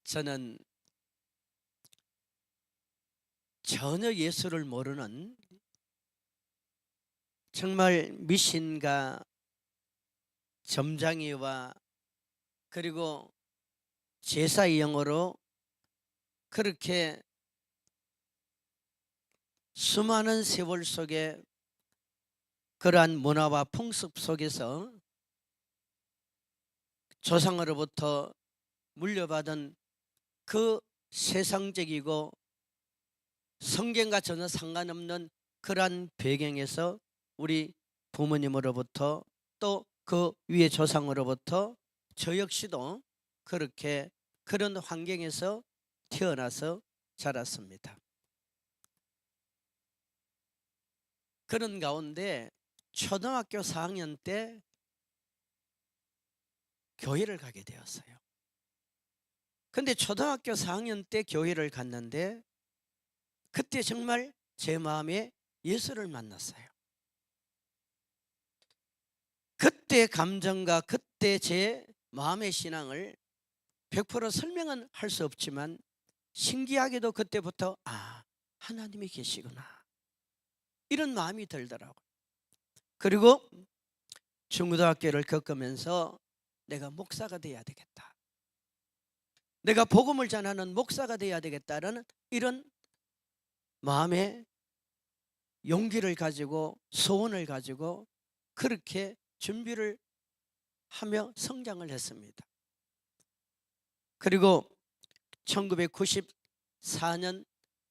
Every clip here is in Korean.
저는 전혀 예수를 모르는 정말 미신가 점장이와 그리고 제사의 영어로 그렇게 수많은 세월 속에 그러한 문화와 풍습 속에서 조상으로부터 물려받은 그 세상적이고 성경과 전혀 상관없는 그러한 배경에서 우리 부모님으로부터 또 그 위의 조상으로부터 저 역시도 그렇게 그런 환경에서 태어나서 자랐습니다. 그런 가운데 초등학교 4학년 때 교회를 가게 되었어요. 근데 초등학교 4학년 때 교회를 갔는데 그때 정말 제 마음에 예수를 만났어요. 그때 감정과 그때 제 마음의 신앙을 100% 설명은 할 수 없지만 신기하게도 그때부터 하나님이 계시구나 이런 마음이 들더라고요. 그리고 중고등학교를 겪으면서 내가 목사가 돼야 되겠다, 내가 복음을 전하는 목사가 돼야 되겠다라는 이런 마음의 용기를 가지고 소원을 가지고 그렇게 준비를 하며 성장을 했습니다. 그리고 1994년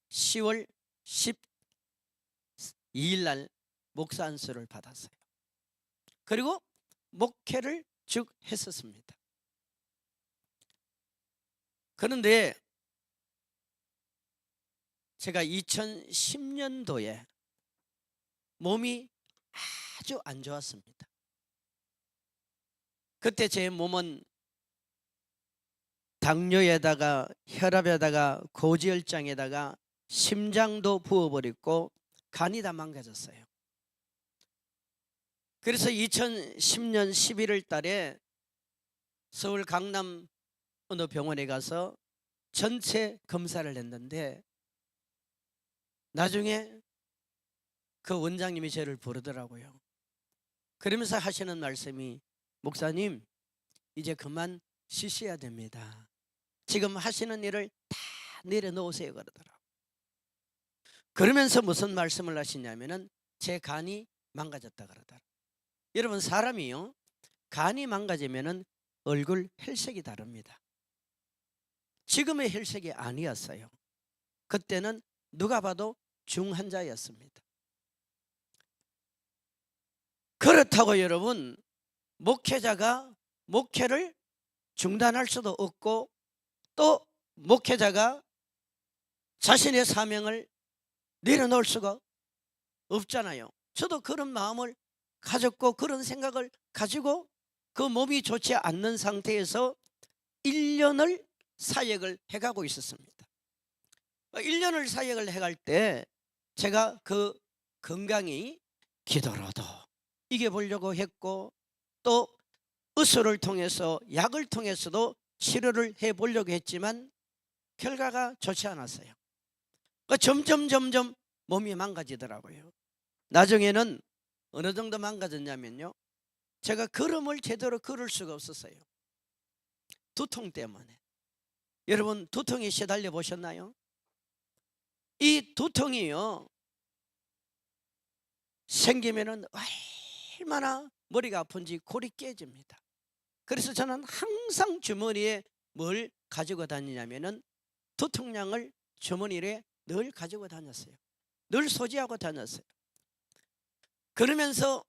10월 12일 날 목사 안수를 받았어요. 그리고 목회를 쭉 했었습니다. 그런데 제가 2010년도에 몸이 아주 안 좋았습니다. 그때 제 몸은 당뇨에다가 혈압에다가 고지혈증에다가 심장도 부어버렸고 간이 다 망가졌어요. 그래서 2010년 11월 달에 서울 강남 어느 병원에 가서 전체 검사를 했는데 나중에 그 원장님이 저를 부르더라고요. 그러면서 하시는 말씀이, 목사님 이제 그만 쉬셔야 됩니다. 지금 하시는 일을 다 내려놓으세요 그러더라고요. 그러면서 무슨 말씀을 하시냐면은 제 간이 망가졌다 그러더라고요. 여러분, 사람이요, 간이 망가지면은 얼굴 혈색이 다릅니다. 지금의 혈색이 아니었어요. 그때는 누가 봐도 중환자였습니다. 그렇다고 여러분, 목회자가 목회를 중단할 수도 없고 또 목회자가 자신의 사명을 내려놓을 수가 없잖아요. 저도 그런 마음을 가졌고 그런 생각을 가지고 그 몸이 좋지 않는 상태에서 1년을 사역을 해가고 있었습니다. 1년을 사역을 해갈 때 제가 그 건강이 기도로도 이겨보려고 했고 또 의술을 통해서 약을 통해서도 치료를 해보려고 했지만 결과가 좋지 않았어요. 점점 몸이 망가지더라고요. 나중에는 어느 정도 망가졌냐면요, 제가 걸음을 제대로 걸을 수가 없었어요. 두통 때문에. 여러분, 두통에 시달려 보셨나요? 이 두통이요, 생기면은 얼마나 머리가 아픈지 골이 깨집니다. 그래서 저는 항상 주머니에 뭘 가지고 다니냐면은 두통약을 주머니에 늘 가지고 다녔어요. 늘 소지하고 다녔어요. 그러면서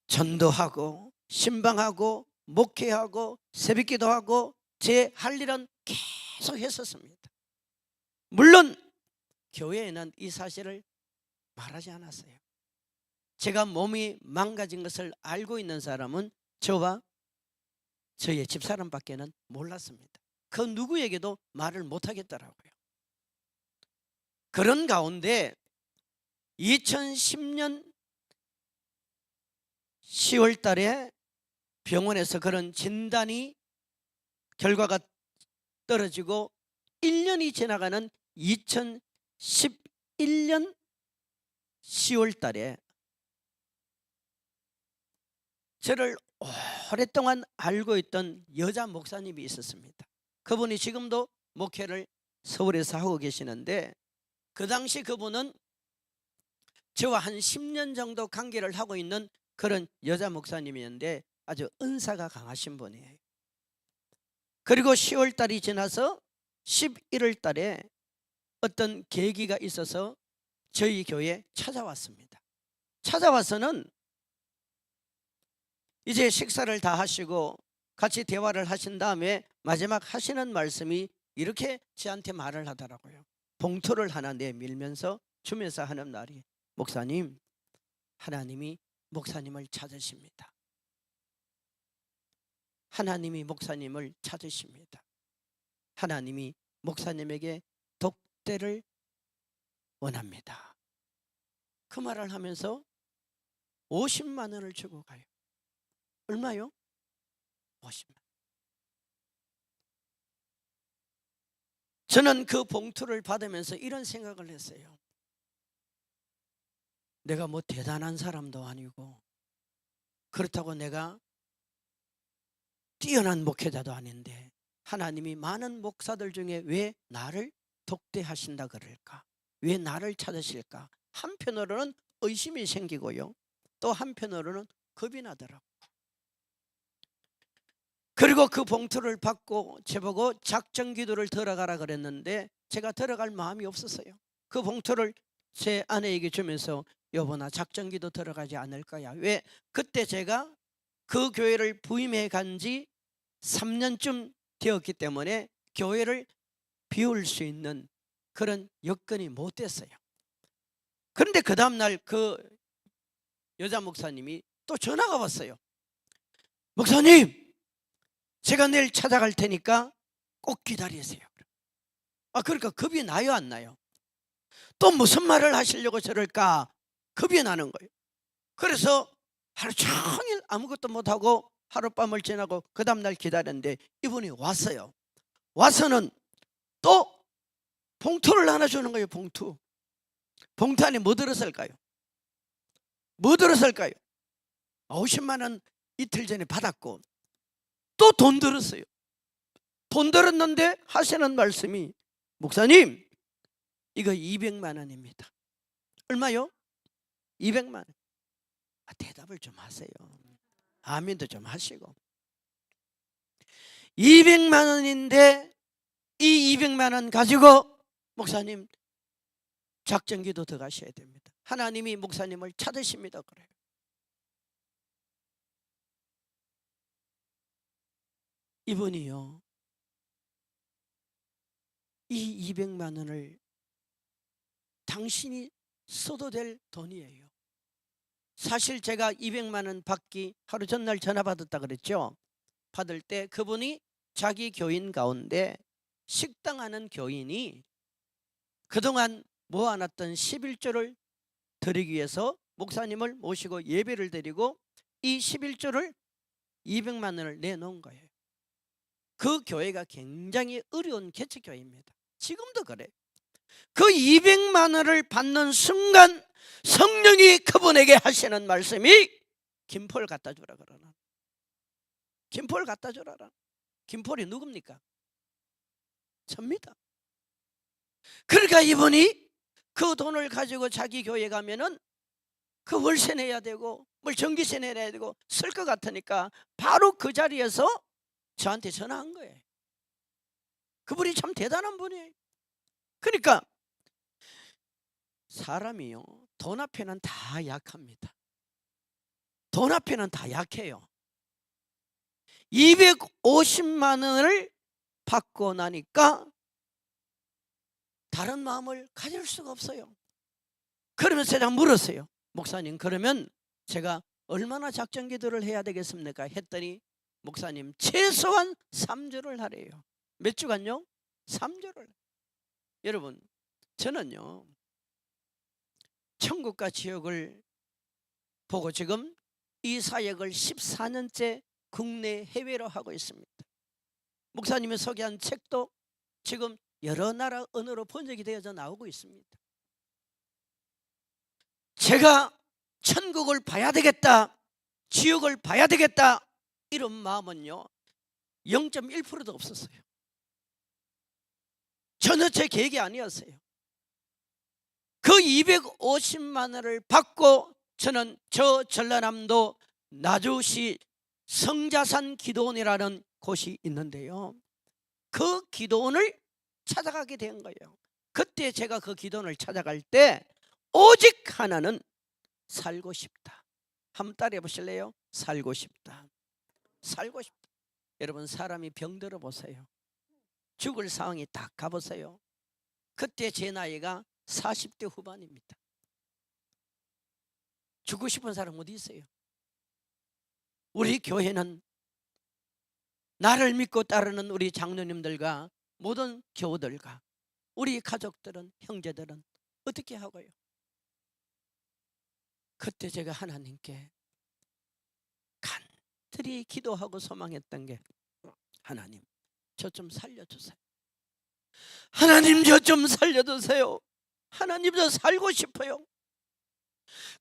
전도하고 신방하고 목회하고 새벽기도하고 제 할 일은 계속 했었습니다. 물론 교회에는 이 사실을 말하지 않았어요. 제가 몸이 망가진 것을 알고 있는 사람은 저와 저의 집사람밖에는 몰랐습니다. 그 누구에게도 말을 못하겠더라고요. 그런 가운데 2010년 10월 달에 병원에서 그런 진단이 결과가 떨어지고 1년이 지나가는 2011년 10월 달에 저를 오랫동안 알고 있던 여자 목사님이 있었습니다. 그분이 지금도 목회를 서울에서 하고 계시는데, 그 당시 그분은 저와 한 10년 정도 관계를 하고 있는 그런 여자 목사님이었는데 아주 은사가 강하신 분이에요. 그리고 10월 달이 지나서 11월 달에 어떤 계기가 있어서 저희 교회에 찾아왔습니다. 찾아와서는 이제 식사를 다 하시고 같이 대화를 하신 다음에 마지막 하시는 말씀이 이렇게 저한테 말을 하더라고요. 봉투를 하나 내밀면서 주면서 하는 말이, 목사님, 하나님이 목사님을 찾으십니다. 하나님이 목사님을 찾으십니다. 하나님이 목사님에게 독대를 원합니다. 그 말을 하면서 50만 원을 주고 가요. 얼마요? 50만. 저는 그 봉투를 받으면서 이런 생각을 했어요. 내가 뭐 대단한 사람도 아니고 그렇다고 내가 뛰어난 목회자도 아닌데 하나님이 많은 목사들 중에 왜 나를 독대하신다 그럴까? 왜 나를 찾으실까? 한편으로는 의심이 생기고요, 또 한편으로는 겁이 나더라고요. 그리고 그 봉투를 받고 저보고 작정기도를 들어가라 그랬는데 제가 들어갈 마음이 없었어요. 그 봉투를 제 아내에게 주면서, 여보, 나 작정기도 들어가지 않을 거야. 왜? 그때 제가 그 교회를 부임해 간 지 3년쯤 되었기 때문에 교회를 비울 수 있는 그런 여건이 못 됐어요. 그런데 그 다음날 그 여자 목사님이 또 전화가 왔어요. 목사님, 제가 내일 찾아갈 테니까 꼭 기다리세요. 그러니까 겁이 나요, 안 나요? 또 무슨 말을 하시려고 저럴까 겁이 나는 거예요. 그래서 하루 종일 아무것도 못하고 하룻밤을 지나고 그 다음날 기다렸는데 이분이 왔어요. 와서는 또 봉투를 하나 주는 거예요. 봉투 안에 뭐 들었을까요? 뭐 들었을까요? 50만 원 이틀 전에 받았고 또 돈 들었어요. 돈 들었는데 하시는 말씀이, 목사님, 이거 200만 원입니다. 얼마요? 200만 원. 대답을 좀 하세요. 아멘도 좀 하시고. 200만 원인데 이 200만 원 가지고 목사님 작정기도 들어가셔야 됩니다. 하나님이 목사님을 찾으십니다. 그래요. 이분이요, 이 200만 원을 당신이 써도 될 돈이에요. 사실 제가 200만 원 받기 하루 전날 전화 받았다 그랬죠. 받을 때 그분이 자기 교인 가운데 식당하는 교인이 그동안 모아놨던 11조를 드리기 위해서 목사님을 모시고 예배를 드리고 이 11조를 200만 원을 내놓은 거예요. 그 교회가 굉장히 어려운 개척교회입니다. 지금도 그래요. 그 200만 원을 받는 순간 성령이 그분에게 하시는 말씀이, 김포를 갖다 주라 그러나. 김포를 갖다 주라라. 김포이 누굽니까? 접니다. 그러니까 이분이 그 돈을 가지고 자기 교회 가면은 그 월세 내야 되고 뭘 전기세 내야 되고 쓸 것 같으니까 바로 그 자리에서 저한테 전화한 거예요. 그분이 참 대단한 분이에요. 그러니까 사람이요, 돈 앞에는 다 약합니다. 돈 앞에는 다 약해요. 250만 원을 받고 나니까 다른 마음을 가질 수가 없어요. 그러면서 제가 물었어요. 목사님, 그러면 제가 얼마나 작정기도를 해야 되겠습니까? 했더니 목사님, 최소한 3주를 하래요. 몇 주간요? 3주를. 여러분, 저는요, 천국과 지옥을 보고 지금 이 사역을 14년째 국내 해외로 하고 있습니다. 목사님이 소개한 책도 지금 여러 나라 언어로 번역이 되어서 나오고 있습니다. 제가 천국을 봐야 되겠다, 지옥을 봐야 되겠다, 이런 마음은요 0.1%도 없었어요. 전혀 제 계획이 아니었어요. 그 250만 원을 받고 저는 저 전라남도 나주시 성자산 기도원이라는 곳이 있는데요, 그 기도원을 찾아가게 된 거예요. 그때 제가 그 기도원을 찾아갈 때 오직 하나는 살고 싶다. 한번 따라해 보실래요? 살고 싶다. 살고 싶다. 여러분, 사람이 병들어 보세요. 죽을 상황이 딱 가보세요. 그때 제 나이가 40대 후반입니다. 죽고 싶은 사람 어디 있어요? 우리 교회는 나를 믿고 따르는 우리 장로님들과 모든 교우들과 우리 가족들은, 형제들은 어떻게 하고요? 그때 제가 하나님께 간절히 기도하고 소망했던 게, 하나님 저 좀 살려주세요. 하나님 저 좀 살려주세요. 하나님 저 살고 싶어요.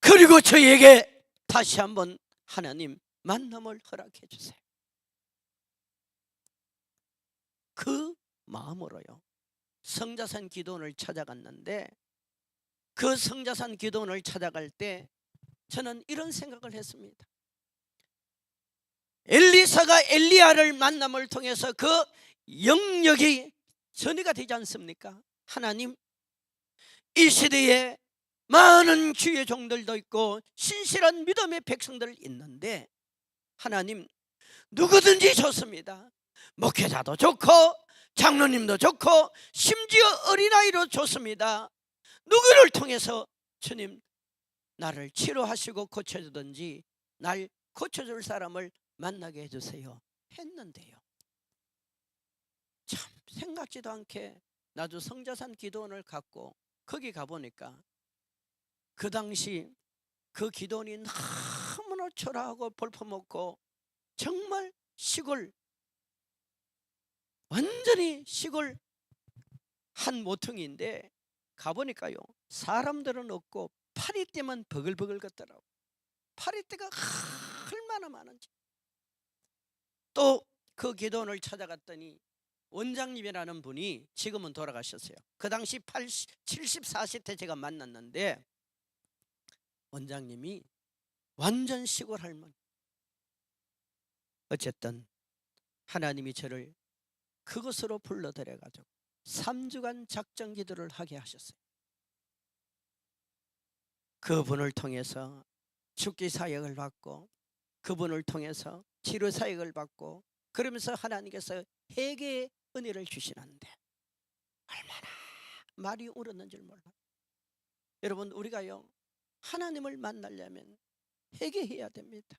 그리고 저에게 다시 한번 하나님 만남을 허락해 주세요. 그 마음으로요 성자산 기도원을 찾아갔는데, 그 성자산 기도원을 찾아갈 때 저는 이런 생각을 했습니다. 엘리사가 엘리야를 만남을 통해서 그 영역이 전이가 되지 않습니까? 하나님, 이 시대에 많은 주의 종들도 있고 신실한 믿음의 백성들 있는데, 하나님 누구든지 좋습니다. 목회자도 좋고 장로님도 좋고 심지어 어린아이도 좋습니다. 누구를 통해서 주님 나를 치료하시고 고쳐주든지 날 고쳐줄 사람을 만나게 해주세요 했는데요, 참 생각지도 않게 나도 성자산 기도원을 갖고 거기 가보니까 그 당시 그 기도원이 너무나 초라하고 볼품없고 정말 시골, 완전히 시골 한 모퉁이인데 가보니까요 사람들은 없고 파리떼만 버글버글 걷더라고. 파리떼가 얼마나 많은지. 또 그 기도원을 찾아갔더니 원장님이라는 분이 지금은 돌아가셨어요. 그 당시 70, 40대 제가 만났는데 원장님이 완전 시골 할머니. 어쨌든 하나님이 저를 그곳으로 불러들여가지고 3주간 작정 기도를 하게 하셨어요. 그분을 통해서 죽기 사역을 받고, 그분을 통해서 치료 사역을 받고, 그러면서 하나님께서 회개의 은혜를 주시는데 얼마나 말이 울었는 줄 몰라요. 여러분, 우리가요 하나님을 만나려면 회개해야 됩니다.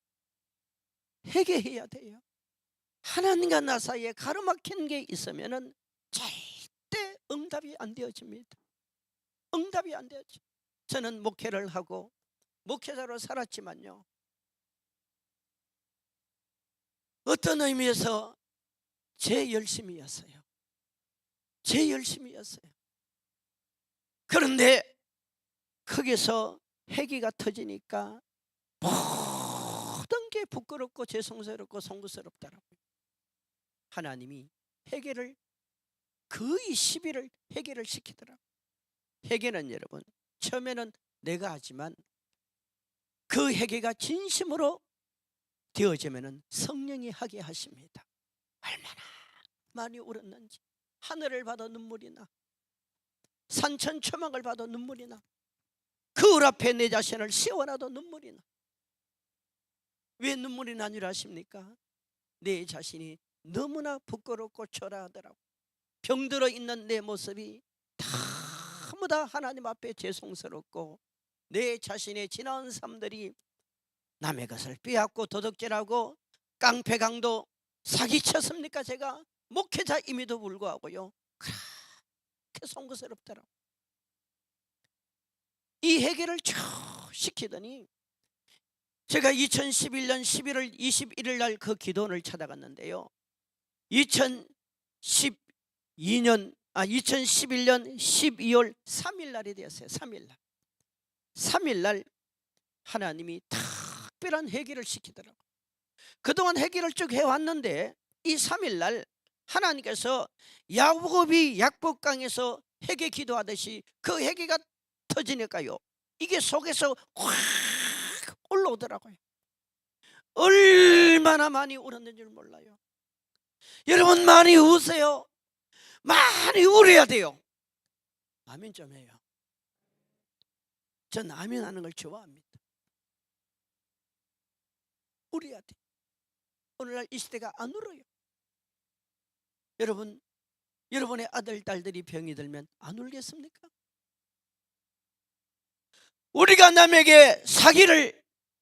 회개해야 돼요. 하나님과 나 사이에 가로막힌 게 있으면은 절대 응답이 안 되어집니다. 응답이 안 되어져. 저는 목회를 하고 목회자로 살았지만요, 어떤 의미에서 제 열심이었어요. 제 열심이었어요. 그런데 거기서 회개가 터지니까 모든 게 부끄럽고 죄송스럽고 송구스럽더라고요. 하나님이 회개를 거의 10일을 회개를 시키더라고요. 회개는 여러분 처음에는 내가 하지만 그 회개가 진심으로 되어지면은 성령이 하게 하십니다. 얼마나 많이 울었는지. 하늘을 봐도 눈물이 나, 산천초막을 봐도 눈물이 나, 거울 앞에 내 자신을 세워놔도 눈물이 나. 왜 눈물이 나는 줄 아십니까? 내 자신이 너무나 부끄럽고 초라하더라고. 병들어 있는 내 모습이 전부 다 하나님 앞에 죄송스럽고, 내 자신의 지나온 삶들이 남의 것을 빼앗고 도둑질하고 깡패강도 사기쳤습니까? 제가 목회자임에도 불구하고요 그렇게 송구스럽더라고. 이 회개를 쭉 시키더니 제가 2011년 11월 21일 날 그 기도원을 찾아갔는데요, 2012년 2011년 12월 3일 날이 되었어요. 3일 날. 3일 날 하나님이 특별한 회개를 시키더라고요. 그동안 회개를 쭉 해왔는데 이 3일 날 하나님께서 야곱이 약복강에서 회개 기도하듯이 그 회개가 터지니까요, 이게 속에서 확 올라오더라고요. 얼마나 많이 울었는 줄 몰라요. 여러분, 많이 우세요. 많이 울어야 돼요. 아멘 좀 해요. 전 아멘 하는 걸 좋아합니다. 울어야 돼. 오늘날 이 시대가 안 울어요. 여러분, 여러분의 아들 딸들이 병이 들면 안 울겠습니까? 우리가 남에게 사기를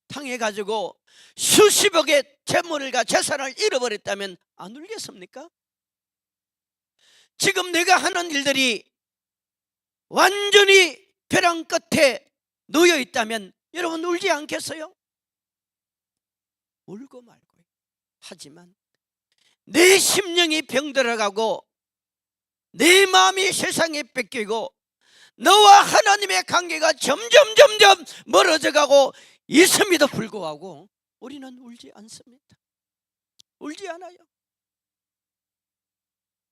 당해가지고 수십억의 재물과 재산을 잃어버렸다면 안 울겠습니까? 지금 내가 하는 일들이 완전히 벼랑 끝에 놓여 있다면 여러분 울지 않겠어요? 울고 말고요. 하지만 내 심령이 병들어가고 내 마음이 세상에 뺏기고 너와 하나님의 관계가 점점 멀어져 가고 있음에도 불구하고 우리는 울지 않습니다. 울지 않아요.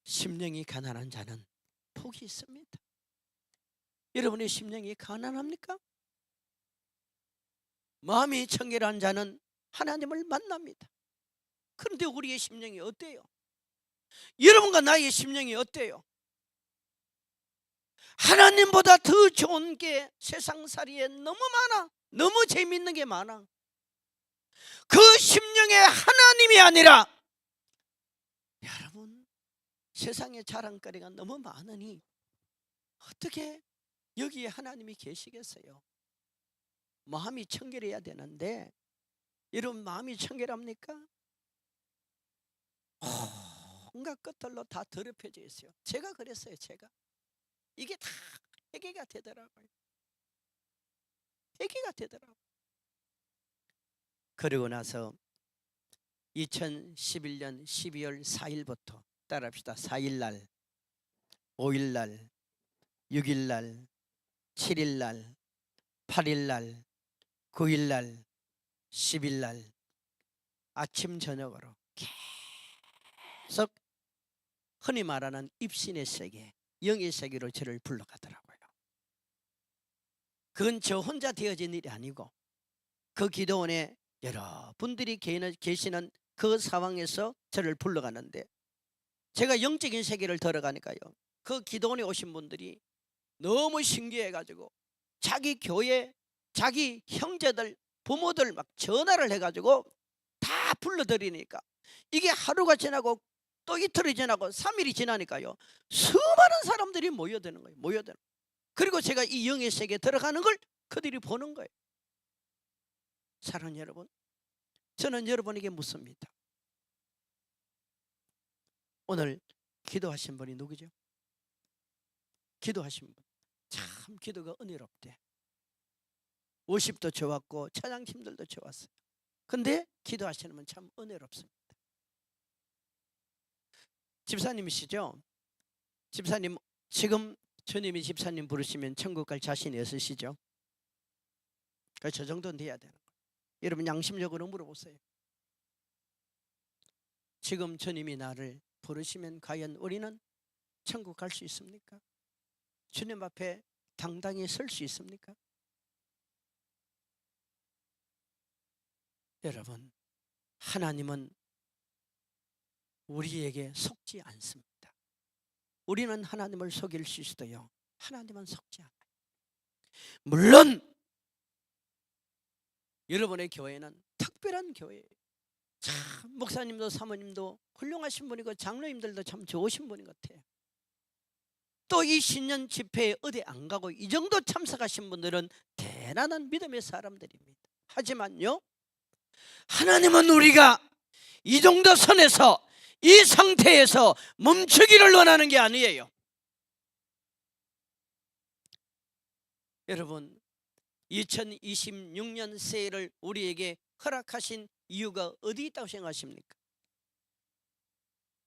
심령이 가난한 자는 복이 있습니다. 여러분의 심령이 가난합니까? 마음이 청결한 자는 하나님을 만납니다. 그런데 우리의 심령이 어때요? 여러분과 나의 심령이 어때요? 하나님보다 더 좋은 게 세상살이에 너무 많아. 너무 재밌는 게 많아. 그 심령에 하나님이 아니라 여러분, 세상에 자랑거리가 너무 많으니 어떻게 여기에 하나님이 계시겠어요? 마음이 청결해야 되는데 여러분, 마음이 청결합니까? 온갖 것들로 다 더럽혀져 있어요. 제가 그랬어요. 제가 이게 다 회개가 되더라고요. 회개가 되더라고요. 그러고 나서 2011년 12월 4일부터 따라합시다. 4일날, 5일날, 6일날, 7일날, 8일날, 9일날, 10일날 아침 저녁으로 계속 흔히 말하는 입신의 세계, 영의 세계로 저를 불러가더라고요. 그건 저 혼자 되어진 일이 아니고 그 기도원에 여러분들이 계시는 그 상황에서 저를 불러가는데, 제가 영적인 세계를 들어가니까요, 그 기도원에 오신 분들이 너무 신기해가지고 자기 교회, 자기 형제들, 부모들 막 전화를 해가지고 다 불러들이니까 이게 하루가 지나고 또 이틀이 지나고 3일이 지나니까요, 수많은 사람들이 모여드는 거예요. 모여드는. 그리고 제가 이 영의 세계에 들어가는 걸 그들이 보는 거예요. 사랑하는 여러분, 저는 여러분에게 묻습니다. 오늘 기도하신 분이 누구죠? 기도하신 분. 참 기도가 은혜롭대. 50도 좋았고 찬양팀들도 좋았어요. 근데 기도하시는 분 참 은혜롭습니다. 집사님이시죠? 집사님, 지금 주님이 집사님 부르시면 천국 갈 자신이 있으시죠? 저 정도는 돼야 되는 거예요. 여러분, 양심적으로 물어보세요. 지금 주님이 나를 부르시면 과연 우리는 천국 갈 수 있습니까? 주님 앞에 당당히 설 수 있습니까? 여러분, 하나님은 우리에게 속지 않습니다. 우리는 하나님을 속일 수 있어요. 하나님은 속지 않아요. 물론 여러분의 교회는 특별한 교회예요. 참 목사님도 사모님도 훌륭하신 분이고 장로님들도 참 좋으신 분인 것 같아요. 또 이 신년 집회에 어디 안 가고 이 정도 참석하신 분들은 대단한 믿음의 사람들입니다. 하지만요, 하나님은 우리가 이 정도 선에서, 이 상태에서 멈추기를 원하는 게 아니에요. 여러분, 2026년 새해를 우리에게 허락하신 이유가 어디 있다고 생각하십니까?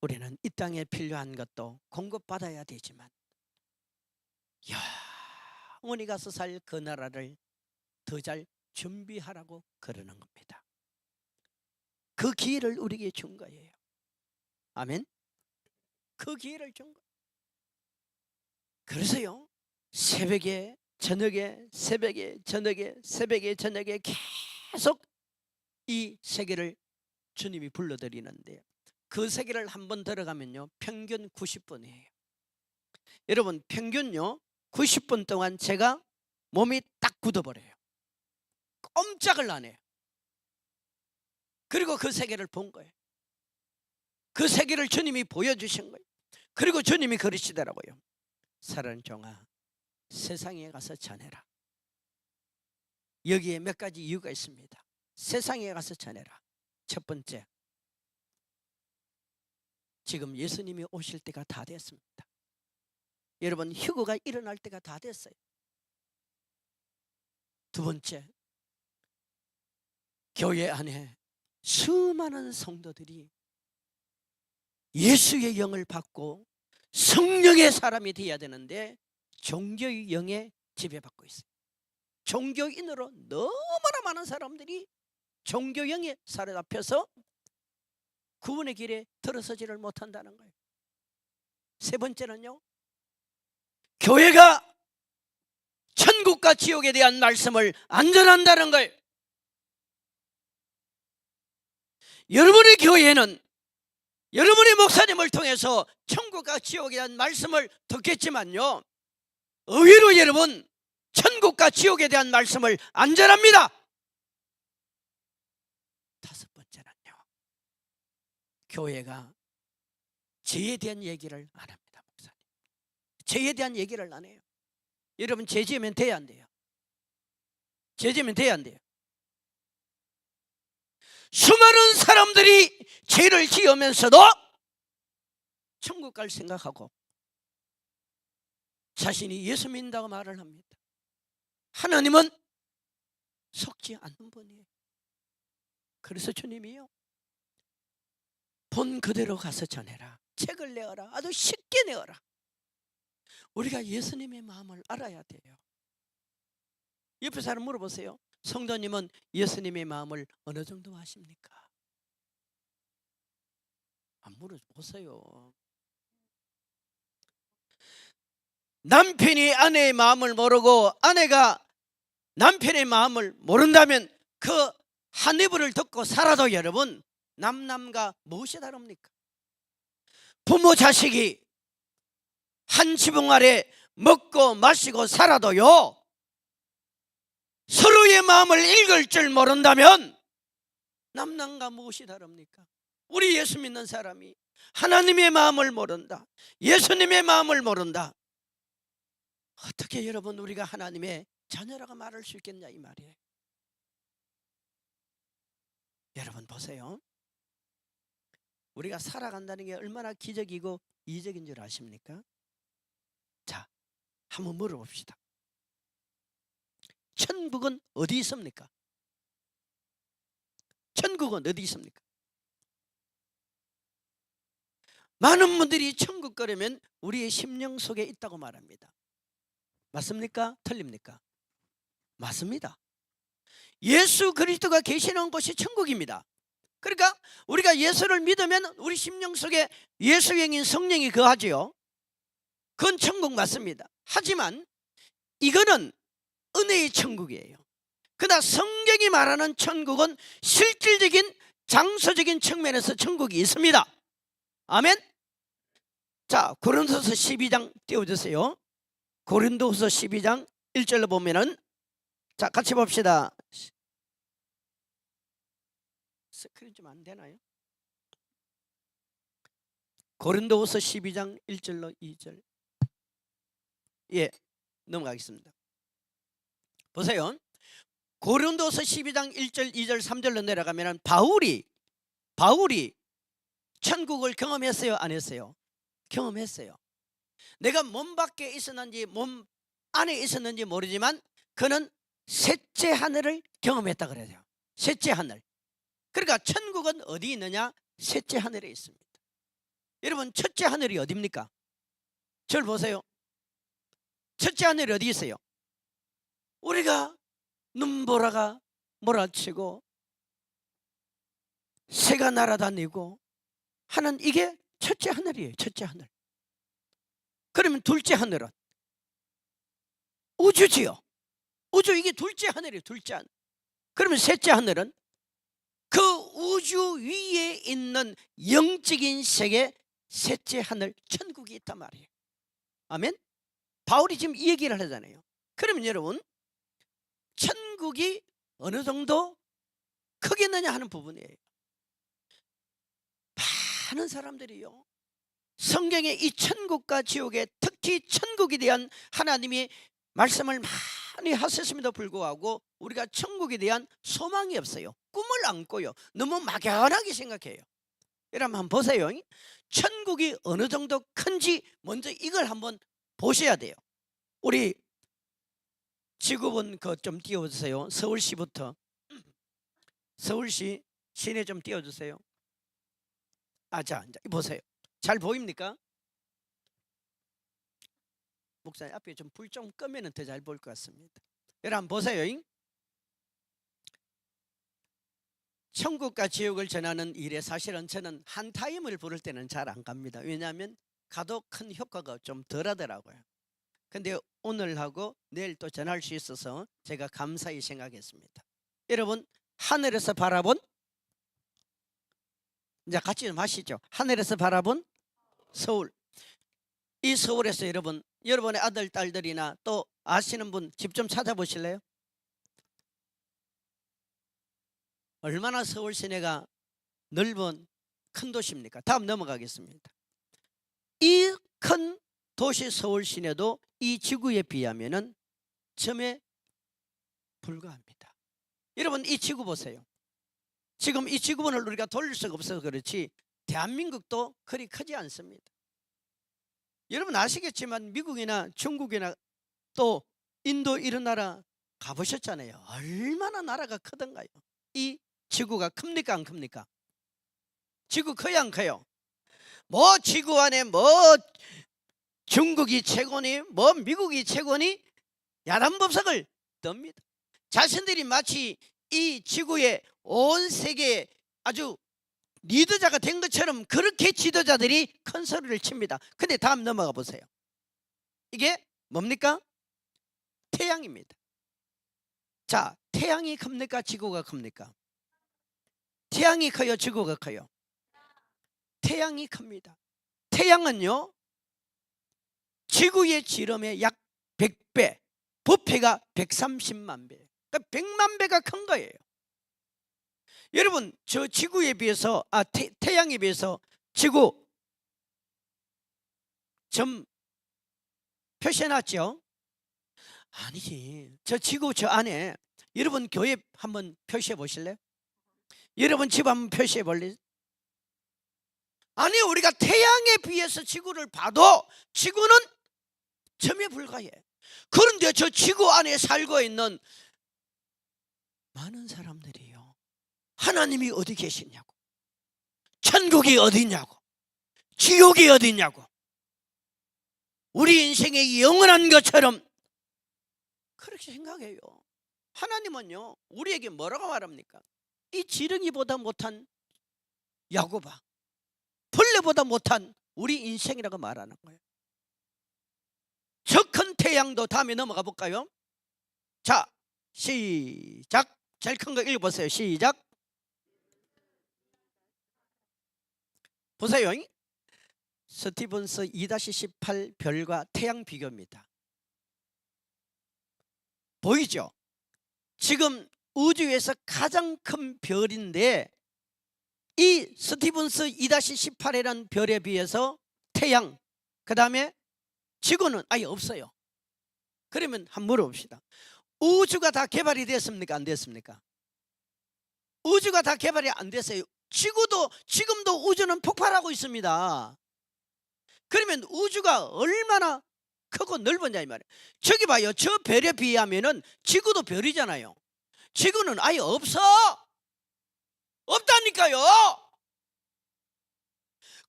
우리는 이 땅에 필요한 것도 공급받아야 되지만 영원히 가서 살 그 나라를 더 잘 준비하라고 그러는 겁니다. 그 기회를 우리에게 준 거예요. 아멘. 그 기회를 준 거예요. 그래서요, 새벽에 저녁에 새벽에 저녁에 새벽에 저녁에 계속 이 세계를 주님이 불러드리는데, 그 세계를 한번 들어가면요 평균 90분이에요. 여러분, 평균요 90분 동안 제가 몸이 딱 굳어버려요. 꼼짝을 안 해요. 그리고 그 세계를 본 거예요. 그 세계를 주님이 보여주신 거예요. 그리고 주님이 그러시더라고요. 사랑하는 종아, 세상에 가서 전해라. 여기에 몇 가지 이유가 있습니다. 세상에 가서 전해라. 첫 번째, 지금 예수님이 오실 때가 다 됐습니다. 여러분, 휴거가 일어날 때가 다 됐어요. 두 번째, 교회 안에 수많은 성도들이 예수의 영을 받고 성령의 사람이 되어야 되는데 종교의 영에 지배받고 있어요. 종교인으로 너무나 많은 사람들이 종교영에 사로잡혀서 구원의 길에 들어서지를 못한다는 거예요. 세 번째는요, 교회가 천국과 지옥에 대한 말씀을 안 전한다는 거예요. 여러분의 교회는 여러분의 목사님을 통해서 천국과 지옥에 대한 말씀을 듣겠지만요, 의외로 여러분 천국과 지옥에 대한 말씀을 안 전합니다. 다섯 번째는요, 교회가 죄에 대한 얘기를 안 합니다. 목사님, 죄에 대한 얘기를 안 해요. 여러분, 죄 지으면 돼야 안 돼요? 죄 지으면 돼야 안 돼요? 수많은 사람들이 죄를 지으면서도 천국 갈 생각하고 자신이 예수 믿는다고 말을 합니다. 하나님은 속지 않는 분이에요. 그래서 주님이요, 본 그대로 가서 전해라. 책을 내어라. 아주 쉽게 내어라. 우리가 예수님의 마음을 알아야 돼요. 옆에 사람 물어보세요. 성도님은 예수님의 마음을 어느 정도 아십니까? 안 물어보세요. 남편이 아내의 마음을 모르고 아내가 남편의 마음을 모른다면 그 한 이불을 덮고 살아도 여러분, 남남과 무엇이 다릅니까? 부모 자식이 한 지붕 아래 먹고 마시고 살아도요, 서로의 마음을 읽을 줄 모른다면 남남과 무엇이 다릅니까? 우리 예수 믿는 사람이 하나님의 마음을 모른다, 예수님의 마음을 모른다, 어떻게 여러분 우리가 하나님의 자녀라고 말할 수 있겠냐 이 말이에요. 여러분 보세요. 우리가 살아간다는 게 얼마나 기적이고 이적인 줄 아십니까? 자, 한번 물어봅시다. 천국은 어디 있습니까? 천국은 어디 있습니까? 많은 분들이 천국 가려면 우리의 심령 속에 있다고 말합니다. 맞습니까? 틀립니까? 맞습니다. 예수 그리스도가 계시는 곳이 천국입니다. 그러니까 우리가 예수를 믿으면 우리 심령 속에 예수의 영인 성령이 거하지요. 그건 천국 맞습니다. 하지만 이거는 은혜의 천국이에요. 그러나 성경이 말하는 천국은 실질적인 장소적인 측면에서 천국이 있습니다. 아멘. 자, 고린도후서 12장 띄워주세요. 고린도후서 12장 1절로 보면은, 자, 같이 봅시다. 스크린 좀 안 되나요? 고린도후서 12장 1절로 2절. 예, 넘어가겠습니다. 보세요. 고린도서 12장 1절 2절 3절로 내려가면 바울이 천국을 경험했어요? 안 했어요? 경험했어요. 내가 몸 밖에 있었는지 몸 안에 있었는지 모르지만 그는 셋째 하늘을 경험했다 그래요. 셋째 하늘. 그러니까 천국은 어디 있느냐? 셋째 하늘에 있습니다. 여러분, 첫째 하늘이 어디입니까? 저를 보세요. 첫째 하늘이 어디 있어요? 우리가 눈보라가 몰아치고 새가 날아다니고 하는 이게 첫째 하늘이에요. 첫째 하늘. 그러면 둘째 하늘은 우주지요. 우주, 이게 둘째 하늘이에요. 둘째 하늘. 그러면 셋째 하늘은 그 우주 위에 있는 영적인 세계, 셋째 하늘, 천국이 있단 말이에요. 아멘. 바울이 지금 이 얘기를 하잖아요. 그러면 여러분, 천국이 어느 정도 크겠느냐 하는 부분이에요. 많은 사람들이요, 성경에 이 천국과 지옥에, 특히 천국에 대한 하나님이 말씀을 많이 하셨음에도 불구하고 우리가 천국에 대한 소망이 없어요. 꿈을 안고요, 너무 막연하게 생각해요. 여러분 한번 보세요. 천국이 어느 정도 큰지 먼저 이걸 한번 보셔야 돼요. 우리 지구본 그 좀 띄워주세요. 서울시부터. 서울시 시내 좀 띄워주세요. 자, 보세요. 잘 보입니까? 목사님 앞에 좀 불 좀 끄면 더 잘 보일 것 같습니다. 여러분 보세요. 천국과 지옥을 전하는 일에 사실은 저는 한 타임을 부를 때는 잘 안 갑니다. 왜냐하면 가도 큰 효과가 좀 덜하더라고요. 근데 오늘하고 내일 또 전할 수 있어서 제가 감사히 생각했습니다. 여러분, 하늘에서 바라본, 이제 같이 좀 하시죠. 하늘에서 바라본 서울. 이 서울에서 여러분의 아들, 딸들이나 또 아시는 분 집 좀 찾아보실래요? 얼마나 서울 시내가 넓은 큰 도시입니까? 다음 넘어가겠습니다. 이 큰 도시 서울 시내도 이 지구에 비하면은 점에 불과합니다. 여러분, 이 지구 보세요. 지금 이 지구본을 우리가 돌릴 수가 없어서 그렇지 대한민국도 그리 크지 않습니다. 여러분 아시겠지만 미국이나 중국이나 또 인도 이런 나라 가보셨잖아요. 얼마나 나라가 크던가요. 이 지구가 큽니까 안 큽니까? 지구 커요 안 커요? 뭐 지구 안에 뭐 중국이 최고니 뭐 미국이 최고니 야단법석을 떱니다. 자신들이 마치 이 지구의 온 세계에 아주 리더자가 된 것처럼 그렇게 지도자들이 큰 소리를 칩니다. 근데 다음 넘어가 보세요. 이게 뭡니까? 태양입니다. 자, 태양이 큽니까 지구가 큽니까? 태양이 커요 지구가 커요? 태양이 큽니다. 태양은요 지구의 지름의 약 100배, 부피가 130만 배, 그러니까 100만 배가 큰 거예요. 여러분, 저 지구에 비해서 태양에 비해서 지구 점 표시해놨죠? 아니지. 저 지구 저 안에 여러분 교회 한번 표시해 보실래요? 여러분 집 한번 표시해 볼래요? 아니, 우리가 태양에 비해서 지구를 봐도 지구는 점에 불과해. 그런데 저 지구 안에 살고 있는 많은 사람들이요, 하나님이 어디 계시냐고, 천국이 어디냐고, 지옥이 어디냐고, 우리 인생의 영원한 것처럼 그렇게 생각해요. 하나님은요 우리에게 뭐라고 말합니까? 이 지렁이보다 못한 야고바, 벌레보다 못한 우리 인생이라고 말하는 거예요. 저 큰 태양도 다음에 넘어가 볼까요? 자, 시작. 제일 큰 거 읽어보세요. 시작. 보세요. 스티븐스 2-18 별과 태양 비교입니다. 보이죠? 지금 우주에서 가장 큰 별인데 이 스티븐스 2-18이라는 별에 비해서 태양, 그 다음에 지구는 아예 없어요. 그러면 한번 물어봅시다. 우주가 다 개발이 됐습니까 안 됐습니까? 우주가 다 개발이 안 됐어요. 지금도 우주는 폭발하고 있습니다. 그러면 우주가 얼마나 크고 넓었냐 이 말이에요. 저기 봐요. 저 별에 비하면은 지구도 별이잖아요. 지구는 아예 없다니까요.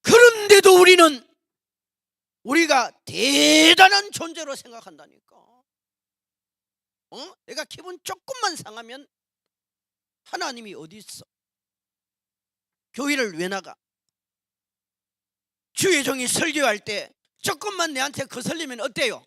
그런데도 우리는 우리가 대단한 존재로 생각한다니까. 내가 기분 조금만 상하면 하나님이 어디 있어? 교회를 왜 나가? 주의 종이 설교할 때 조금만 내한테 거슬리면 어때요?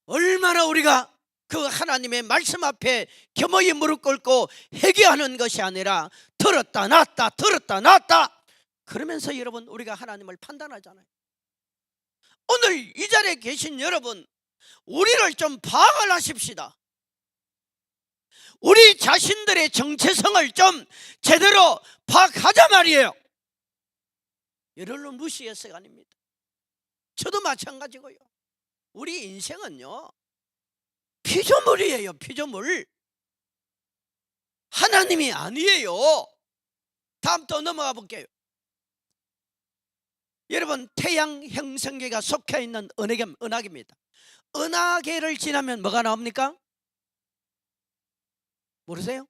얼마나 우리가 그 하나님의 말씀 앞에 겸허히 무릎 꿇고 회개하는 것이 아니라 들었다 놨다 들었다 놨다 그러면서 여러분 우리가 하나님을 판단하잖아요. 오늘 이 자리에 계신 여러분, 우리를 좀 파악을 하십시다. 우리 자신들의 정체성을 좀 제대로 파악하자 말이에요. 여러분 무시해서가 아닙니다. 저도 마찬가지고요. 우리 인생은요 피조물이에요. 피조물. 하나님이 아니에요. 다음 또 넘어가 볼게요. 여러분 태양 형성계가 속해 있는 은하계입니다. 은하계를 지나면 뭐가 나옵니까? 모르세요?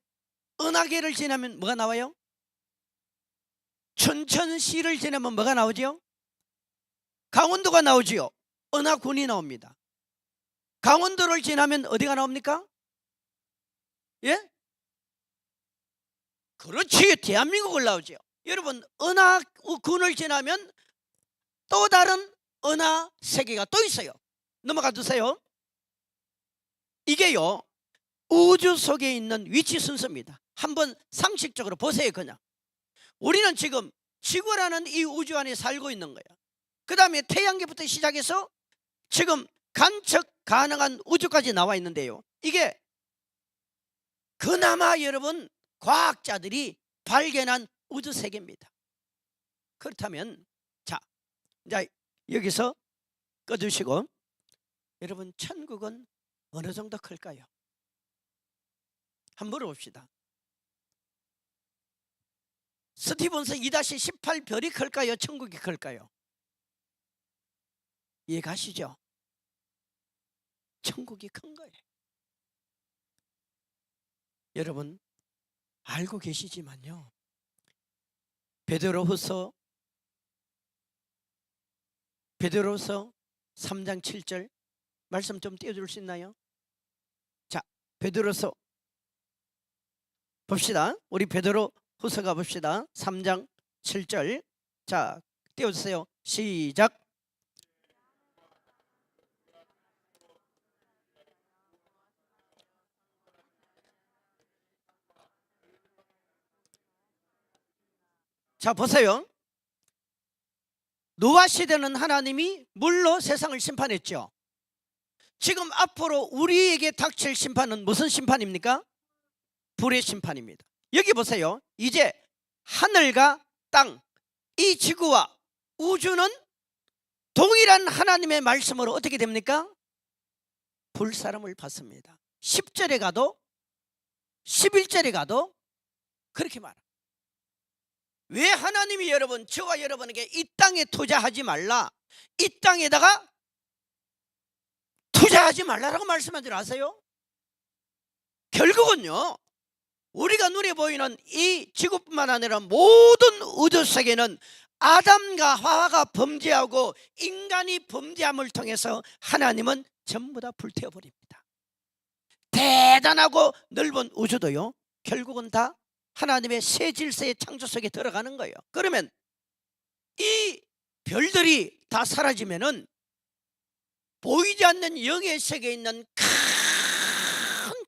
은하계를 지나면 뭐가 나와요? 춘천시를 지나면 뭐가 나오죠? 강원도가 나오지요. 은하군이 나옵니다. 강원도를 지나면 어디가 나옵니까? 예? 그렇지, 대한민국을 나오죠. 여러분 은하군을 지나면 또 다른 은하 세계가 또 있어요. 넘어가 주세요. 이게요 우주 속에 있는 위치 순서입니다. 한번 상식적으로 보세요. 그냥 우리는 지금 지구라는 이 우주 안에 살고 있는 거야. 그 다음에 태양계부터 시작해서 지금 관측 가능한 우주까지 나와 있는데요, 이게 그나마 여러분 과학자들이 발견한 우주 세계입니다. 그렇다면 자 이제 여기서 꺼주시고, 여러분 천국은 어느 정도 클까요? 한번 물어봅시다. 스티븐스 2-18 별이 클까요? 천국이 클까요? 이해 가시죠? 천국이 큰 거예요. 여러분 알고 계시지만요, 베드로후서 3장 7절 말씀 좀 띄워줄 수 있나요? 자, 베드로서 봅시다. 우리 베드로후서가 봅시다. 3장 7절. 자, 띄워주세요. 시작. 자, 보세요. 노아 시대는 하나님이 물로 세상을 심판했죠. 지금 앞으로 우리에게 닥칠 심판은 무슨 심판입니까? 불의 심판입니다. 여기 보세요. 이제 하늘과 땅, 이 지구와 우주는 동일한 하나님의 말씀으로 어떻게 됩니까? 불사름을 받습니다. 10절에 가도 11절에 가도 그렇게 말합니다. 왜 하나님이 여러분 저와 여러분에게 이 땅에 투자하지 말라, 이 땅에다가 투자하지 말라라고 말씀한 줄 아세요? 결국은요 우리가 눈에 보이는 이 지구뿐만 아니라 모든 우주 세계는 아담과 하와가 범죄하고 인간이 범죄함을 통해서 하나님은 전부 다 불태워버립니다. 대단하고 넓은 우주도요 결국은 다 하나님의 새 질서의 창조 속에 들어가는 거예요. 그러면 이 별들이 다 사라지면은 보이지 않는 영의 세계에 있는 큰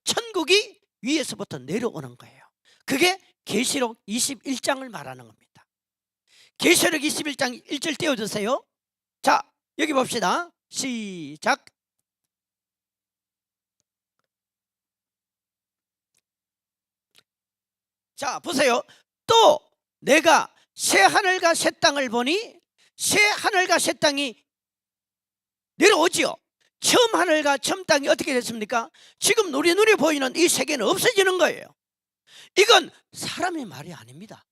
천국이 위에서부터 내려오는 거예요. 그게 계시록 21장을 말하는 겁니다. 계시록 21장 1절 띄워주세요. 자, 여기 봅시다. 시작. 자, 보세요. 또 내가 새 하늘과 새 땅을 보니 새 하늘과 새 땅이 내려오지요. 처음 하늘과 처음 땅이 어떻게 됐습니까? 지금 우리 눈에 보이는 이 세계는 없어지는 거예요. 이건 사람의 말이 아닙니다.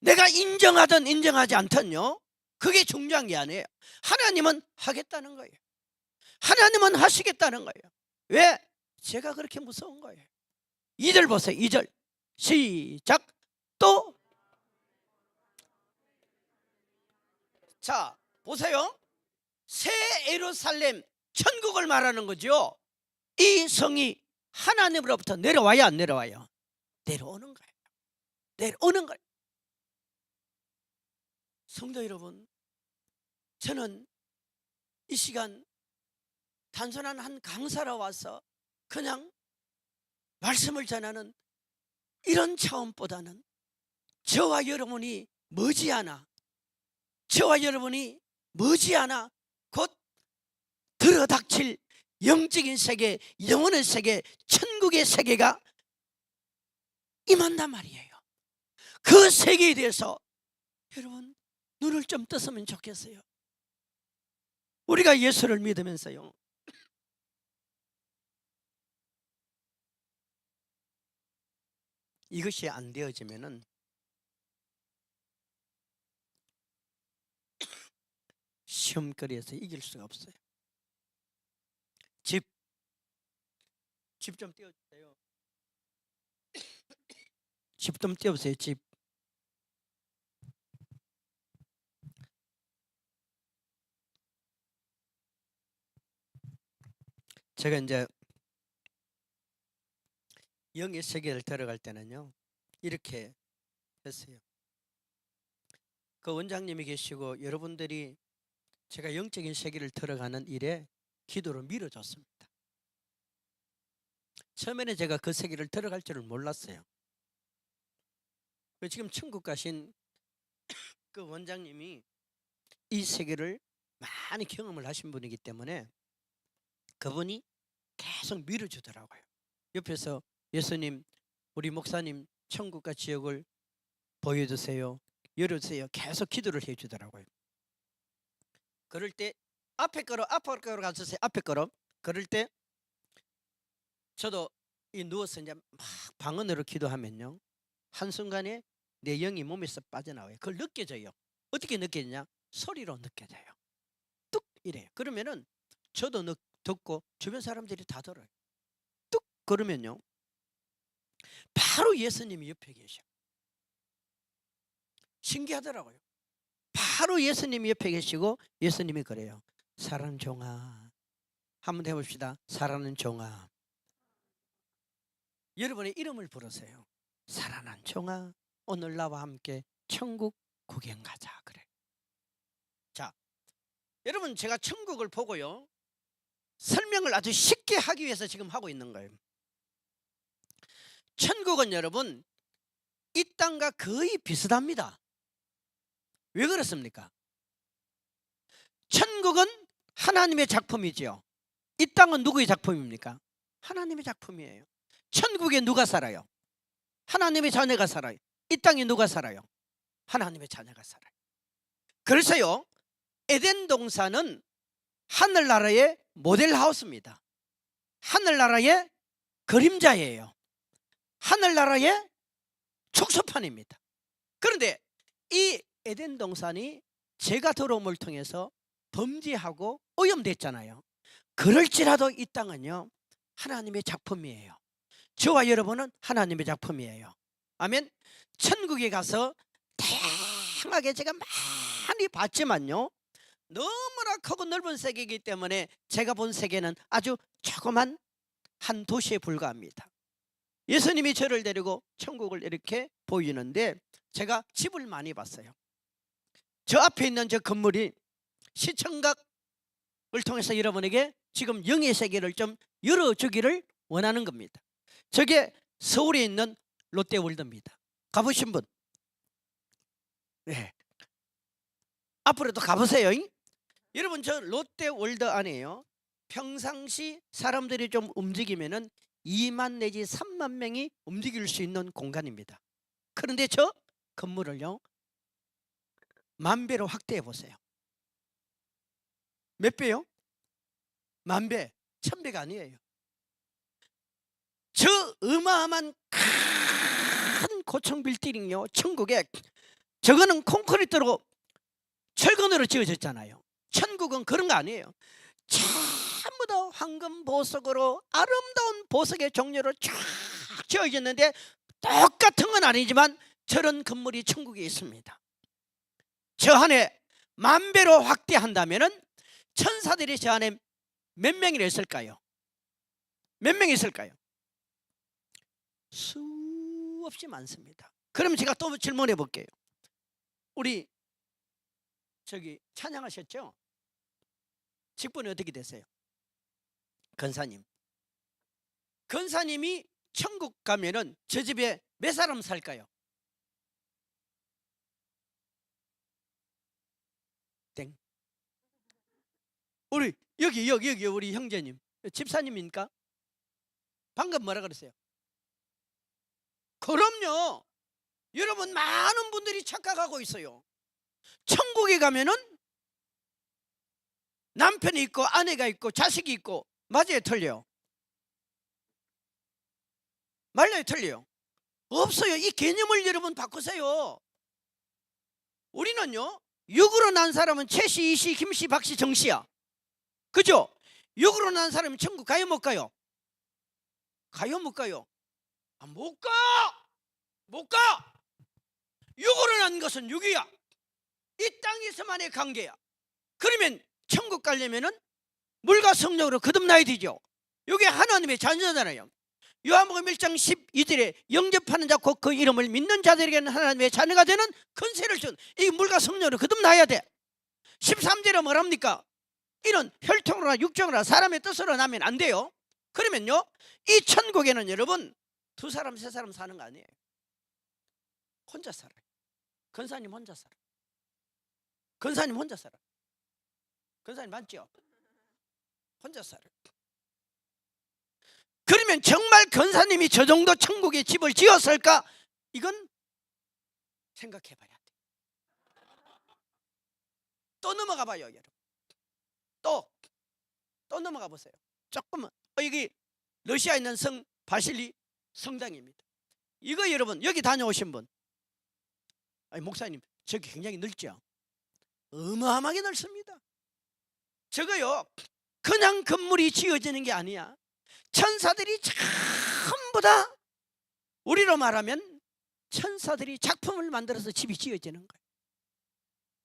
내가 인정하든 인정하지 않든요 그게 중요한 게 아니에요. 하나님은 하겠다는 거예요. 하나님은 하시겠다는 거예요. 왜? 제가 그렇게 무서운 거예요. 2절 보세요. 2절 시작. 또 자, 보세요. 새 예루살렘 천국을 말하는 거죠. 이 성이 하나님으로부터 내려와야 안 내려와요? 내려오는 거예요. 내려오는 거예요. 성도 여러분, 저는 이 시간 단순한 한 강사로 와서 그냥 말씀을 전하는 이런 차원보다는 저와 여러분이 머지않아 곧 들어닥칠 영적인 세계, 영혼의 세계, 천국의 세계가 임한단 말이에요. 그 세계에 대해서 여러분 눈을 좀 떴으면 좋겠어요. 우리가 예수를 믿으면서요, 이것이 안 되어지면은 시험거리에서 이길 수가 없어요. 집 좀 띄워주세요. 집 좀 띄워주세요. 집. 제가 이제 영의 세계를 들어갈 때는요, 이렇게 했어요. 그 원장님이 계시고 여러분들이 제가 영적인 세계를 들어가는 일에 기도로 밀어줬습니다. 처음에는 제가 그 세계를 들어갈 줄을 몰랐어요. 지금 천국 가신 그 원장님이 이 세계를 많이 경험을 하신 분이기 때문에 그분이 계속 밀어주더라고요. 옆에서 예수님, 우리 목사님 천국과 지옥을 보여주세요, 열어주세요, 계속 기도를 해주더라고요. 그럴 때 앞에 거로 가주세요. 앞에 거로. 그럴 때 저도 이 누워서 이제 막 방언으로 기도하면요, 한순간에 내 영이 몸에서 빠져나와요. 그걸 느껴져요. 어떻게 느껴지냐? 소리로 느껴져요. 뚝 이래요. 그러면은 저도 듣고 주변 사람들이 다 들어요. 뚝 그러면요, 바로 예수님이 옆에 계셔. 신기하더라고요. 바로 예수님이 옆에 계시고 예수님이 그래요. 사랑하는 종아. 한번 해봅시다. 사랑하는 종아. 여러분의 이름을 부르세요. 사랑하는 종아, 오늘 나와 함께 천국 구경 가자. 그래. 자, 여러분, 제가 천국을 보고요, 설명을 아주 쉽게 하기 위해서 지금 하고 있는 거예요. 천국은 여러분 이 땅과 거의 비슷합니다. 왜 그렇습니까? 천국은 하나님의 작품이지요. 이 땅은 누구의 작품입니까? 하나님의 작품이에요. 천국에 누가 살아요? 하나님의 자녀가 살아요. 이 땅에 누가 살아요? 하나님의 자녀가 살아요. 그래서요, 에덴 동산은 하늘나라의 모델하우스입니다. 하늘나라의 그림자예요. 하늘나라의 촉소판입니다. 그런데 이 에덴 동산이 죄가 들어옴을 통해서 범죄하고 오염됐잖아요. 그럴지라도 이 땅은요, 하나님의 작품이에요. 저와 여러분은 하나님의 작품이에요. 아멘. 천국에 가서 다양하게 제가 많이 봤지만요, 너무나 크고 넓은 세계이기 때문에 제가 본 세계는 아주 조그만 한 도시에 불과합니다. 예수님이 저를 데리고 천국을 이렇게 보이는데 제가 집을 많이 봤어요. 저 앞에 있는 저 건물이 시청각을 통해서 여러분에게 지금 영의 세계를 좀 열어주기를 원하는 겁니다. 저게 서울에 있는 롯데월드입니다. 가보신 분? 네. 앞으로도 가보세요. 여러분, 저 롯데월드 안에요, 평상시 사람들이 좀 움직이면은 2만 내지 3만 명이 움직일 수 있는 공간입니다. 그런데 저 건물을요, 10,000배로 확대해 보세요. 몇 배요? 10,000배, 1,000배가 아니에요. 저 어마어마한 큰 고층 빌딩이요, 천국에 저거는 콘크리트로 철근으로 지어졌잖아요. 천국은 그런 거 아니에요. 전부 다 황금 보석으로 아름다운 보석의 종류로 쫙 지어졌는데 똑같은 건 아니지만 저런 건물이 천국에 있습니다. 저 안에 만 배로 확대한다면은 천사들이 저 안에 몇 명이나 있을까요? 몇 명이 있을까요? 수없이 많습니다. 그럼 제가 또 질문해 볼게요. 우리 저기 찬양하셨죠? 직분이 어떻게 되세요? 권사님. 권사님이 천국 가면은 저 집에 몇 사람 살까요? 땡. 우리 여기 우리 형제님 집사님입니까? 방금 뭐라 그랬어요? 그럼요. 여러분, 많은 분들이 착각하고 있어요. 천국에 가면은 남편이 있고 아내가 있고 자식이 있고, 맞아요, 틀려요? 말려요, 틀려요? 없어요. 이 개념을 여러분 바꾸세요. 우리는요, 육으로 난 사람은 최씨, 이씨, 김씨, 박씨, 정씨야. 그죠? 육으로 난 사람은 천국 가요, 못 가요? 가요, 못 가요? 아, 못 가! 못 가! 육으로 난 것은 육이야. 이 땅에서만의 관계야. 그러면 천국 가려면은 물과 성령으로 거듭나야 되죠. 이게 하나님의 자녀잖아요. 요한복음 1장 12절에 영접하는 자 곧 그 이름을 믿는 자들에게는 하나님의 자녀가 되는 권세를 준, 이 물과 성령으로 거듭나야 돼. 13절에 뭐랍니까? 이는 혈통으로나 육정으로나 사람의 뜻으로 나면 안 돼요. 그러면요, 이 천국에는 여러분 두 사람 세 사람 사는 거 아니에요. 혼자 살아요. 권사님 혼자 살아. 권사님 혼자 살아. 권사님 맞죠? 혼자 살아. 그러면 정말 권사님이 저 정도 천국에 집을 지었을까? 이건 생각해 봐야 돼. 또 넘어가 봐요, 여러분. 또 넘어가 보세요. 조금만. 여기 러시아에 있는 성 바실리 성당입니다. 이거 여러분, 여기 다녀오신 분, 아니 목사님, 저기 굉장히 넓죠? 어마어마하게 넓습니다. 저거요, 그냥 건물이 지어지는 게 아니야. 천사들이 전부 다, 우리로 말하면 천사들이 작품을 만들어서 집이 지어지는 거예요.